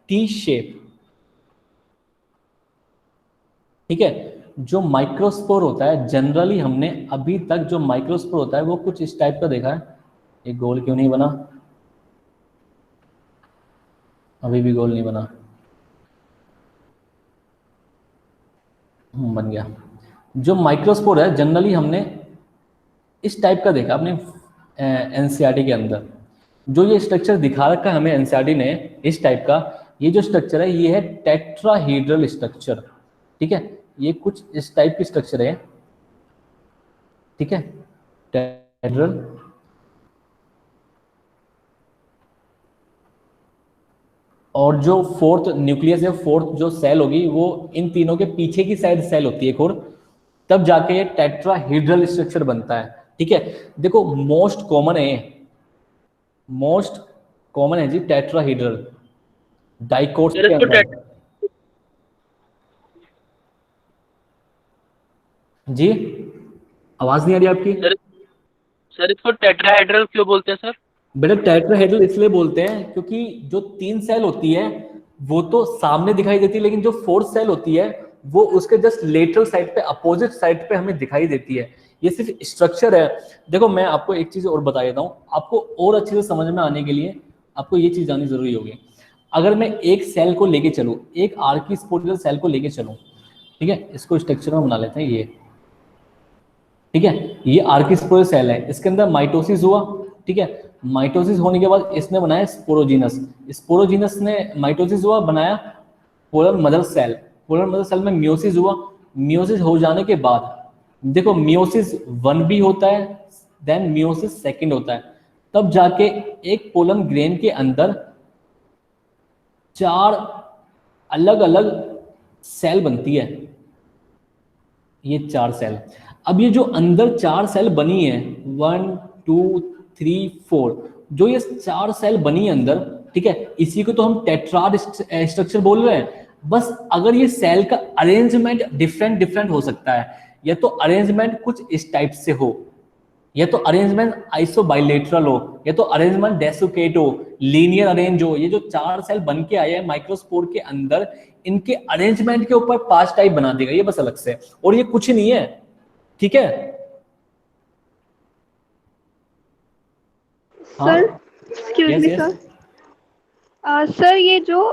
टी शेप। ठीक है, जो माइक्रोस्पोर होता है जनरली हमने अभी तक जो माइक्रोस्पोर होता है वो कुछ इस टाइप का देखा है। ये गोल क्यों नहीं बना? अभी भी गोल नहीं बना। बन गया। जो माइक्रोस्पोर है जनरली हमने इस टाइप का देखा अपने एनसीईआरटी के अंदर। जो ये स्ट्रक्चर दिखा रखा है हमें एनसीईआरटी ने इस टाइप का, ये जो स्ट्रक्चर है ये है टेट्राहेड्रल स्ट्रक्चर। ठीक है, ये कुछ इस टाइप की स्ट्रक्चर है। ठीक है, टेट्राहेड्रल। और जो फोर्थ न्यूक्लियस है, फोर्थ जो सेल होगी वो इन तीनों के पीछे की साइड सेल होती है एक और, तब जाके ये टेट्राहेड्रल स्ट्रक्चर बनता है। ठीक है, देखो मोस्ट कॉमन है, मोस्ट कॉमन है जी टेट्राहेड्रल डाइकोट्स के अंदर। जी आवाज नहीं आ रही आपकी? सर इसको टेट्राहेड्रल क्यों बोलते हैं सर? बेटा टेट्राहेड्रल इसलिए बोलते हैं क्योंकि जो 3 सेल होती है वो तो सामने दिखाई देती है, लेकिन जो 4th सेल होती है वो उसके जस्ट लेटरल साइड पे, अपोजिट साइड पे हमें दिखाई देती है। ये सिर्फ स्ट्रक्चर है। देखो मैं आपको एक चीज और बता देता हूँ, आपको और अच्छे से समझ में आने के लिए आपको ये चीज जाननी जरूरी होगी। अगर मैं एक सेल को लेके चलूँ, एक आर्किस्पोडियल सेल को लेके चलूँ, ठीक है, इसको स्ट्रक्चर में बना लेते हैं ये। ठीक है, ये आर्किस्पोडियल सेल है, इसके अंदर माइटोसिस हुआ। ठीक है, माइटोसिस होने के बाद इसने बनाया स्पोरोजीनस, स्पोरोजीनस ने माइटोसिस हुआ, बनाया polar mother cell, polar mother cell में मियोसिस हुआ। मियोसिस हो जाने के बाद देखो मियोसिस 1 भी होता है, देन मियोसिस 2 होता है, तब जाके एक पोलन ग्रेन के अंदर 4 अलग अलग सेल बनती है, ये 4 सेल। अब ये जो अंदर 4 सेल बनी है 1 2 3 4, जो ये 4 सेल बनी है अंदर, ठीक है, इसी को तो हम टेट्राड स्ट्रक्चर बोल रहे हैं। बस अगर ये सेल का अरेंजमेंट डिफरेंट डिफरेंट हो सकता है, या तो अरेंजमेंट कुछ इस टाइप से हो, या तो अरेंजमेंट आइसोबाइलेटरल हो, या तो अरेंजमेंट डेसुकेट हो, लीनियर अरेंज हो। ये जो 4 सेल बन के आए हैं माइक्रोस्पोर के अंदर, इनके अरेंजमेंट के ऊपर 5 टाइप बना देगा ये बस अलग से, और ये कुछ नहीं है। ठीक है sir, excuse me sir, sir ये जो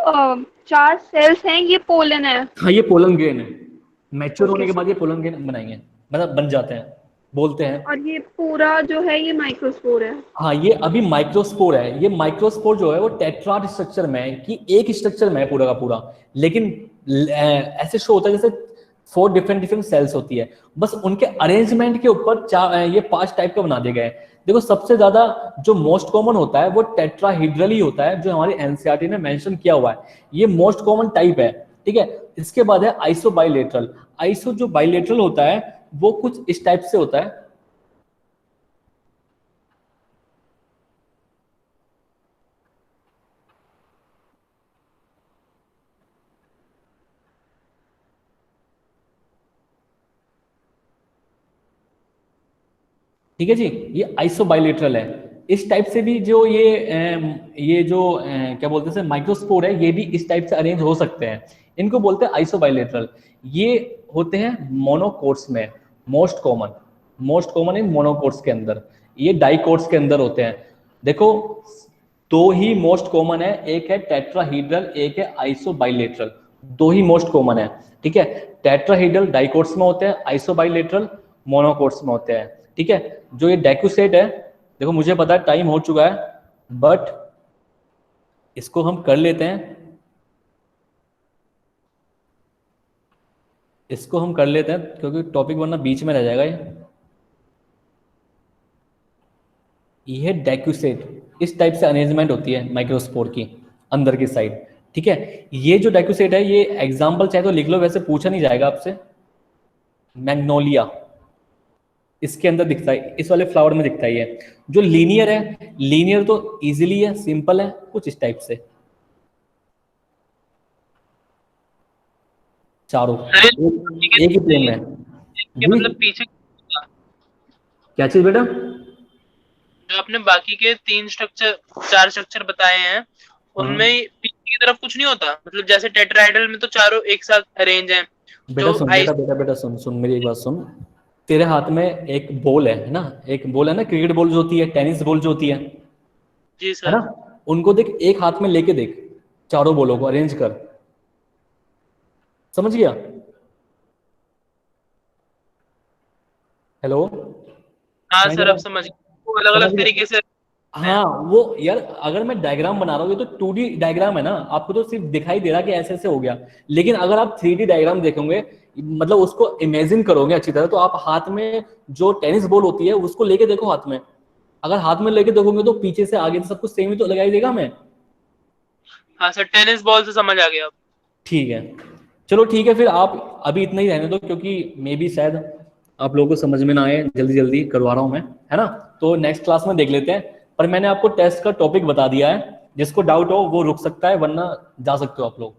4 सेल्स हैं ये पोलन है? हाँ, ये पोलन ग्रेन है। मैच्योर होने के बाद ये पोलन ग्रेन बनाएंगे, मतलब बन जाते हैं, बोलते हैं। और ये पूरा जो है ये माइक्रोस्पोर है? हाँ, ये अभी माइक्रोस्पोर है। ये माइक्रोस्पोर जो है वो टेट्राड स्ट्रक्चर में है, कि एक स्ट्रक्चर में है पूरा का पूरा, लेकिन ऐसे शो होता है जैसे 4 डिफरेंट सेल्स होती है, बस उनके अरेंजमेंट के ऊपर ये 5 टाइप का बना दिए गए। देखो सबसे ज्यादा जो मोस्ट कॉमन होता है वो टेट्राहीड्रल ही होता है, जो हमारी एनसीईआरटी ने मेंशन किया हुआ है, ये मोस्ट कॉमन टाइप है, ठीक है। इसके बाद है आइसो बाइलेटरल। आइसो जो बाइलेटरल होता है वो कुछ इस टाइप से होता है, ठीक है जी, ये आइसो बाइलेटरल है। इस टाइप से भी जो ये जो क्या बोलते हैं माइक्रोस्पोर है, ये भी इस टाइप से अरेंज हो सकते हैं, इनको बोलते हैं आइसो बाइलेटरल। ये होते हैं मोनोकोट्स में, मोस्ट कॉमन इन मोनोकोट्स के अंदर, ये डाइकोट्स के अंदर होते हैं। देखो दो ही मोस्ट कॉमन है, एक है टेट्राहीड्रल, एक है आइसो बाइलेटरल, दो ही मोस्ट कॉमन है, ठीक है। टेट्राहीड्रल डाइकोट्स में होते हैं, आइसो बाइलेटरल मोनोकोट्स में होते हैं, ठीक है। जो ये डेक्यूसेट है, देखो मुझे पता है टाइम हो चुका है, बट इसको हम कर लेते हैं, इसको हम कर लेते हैं क्योंकि टॉपिक वरना बीच में रह जाएगा। ये डेक्यूसेट, इस टाइप से अरेंजमेंट होती है माइक्रोस्पोर की अंदर की साइड, ठीक है। ये जो डेक्यूसेट है, ये एग्जाम्पल चाहे तो लिख लो, वैसे पूछा नहीं जाएगा आपसे। मैग्नोलिया इसके अंदर दिखता है, इस वाले फ्लावर में दिखता है। ये जो लीनियर है, लीनियर तो इजीली है, सिंपल है, कुछ इस टाइप से चारों एक ही प्लेन में। मतलब पीछे क्या चीज बेटा? जो आपने बाकी के 4 स्ट्रक्चर बताए हैं, उनमें पीछे की तरफ कुछ नहीं होता, मतलब जैसे टेट्राहेड्रल में तो चारों एक साथ अरेंज हैं। बेटा सुन, बेटा सुन मेरी एक बात सुन। तेरे हाथ में एक बॉल है ना, एक बॉल है ना, क्रिकेट बॉल जो होती है, टेनिस बॉल जो होती है, जी सर, है ना, उनको देख, एक हाथ में लेके देख, चारों बॉलों को अरेंज कर, समझ गया? हेलो, हाँ सर अब समझ, अलग अलग तरीके से। हाँ वो यार, अगर मैं डायग्राम बना रहा हूँ, ये तो 2D डायग्राम है ना, आपको तो सिर्फ दिखाई दे रहा कि ऐसे ऐसे हो गया, लेकिन अगर आप 3D डायग्राम देखोगे, मतलब उसको इमेजिन करोगे अच्छी तरह, तो आप हाथ में जो टेनिस बॉल होती है उसको लेके देखो हाथ में, अगर हाथ में लेके देखोगे तो पीछे से आगे से सब कुछ सेम ही तो लगाई देगा हमें। हाँ सर, टेनिस बॉल से समझ आ गया। ठीक है, चलो ठीक है, फिर आप अभी इतना ही रहने दो, क्योंकि मे भी शायद आप लोगों को समझ में ना आए, जल्दी जल्दी करवा रहा हूँ मैं, है ना। तो नेक्स्ट क्लास में देख लेते हैं, पर मैंने आपको टेस्ट का टॉपिक बता दिया है, जिसको डाउट हो वो रुक सकता है, वरना जा सकते हो आप लोग।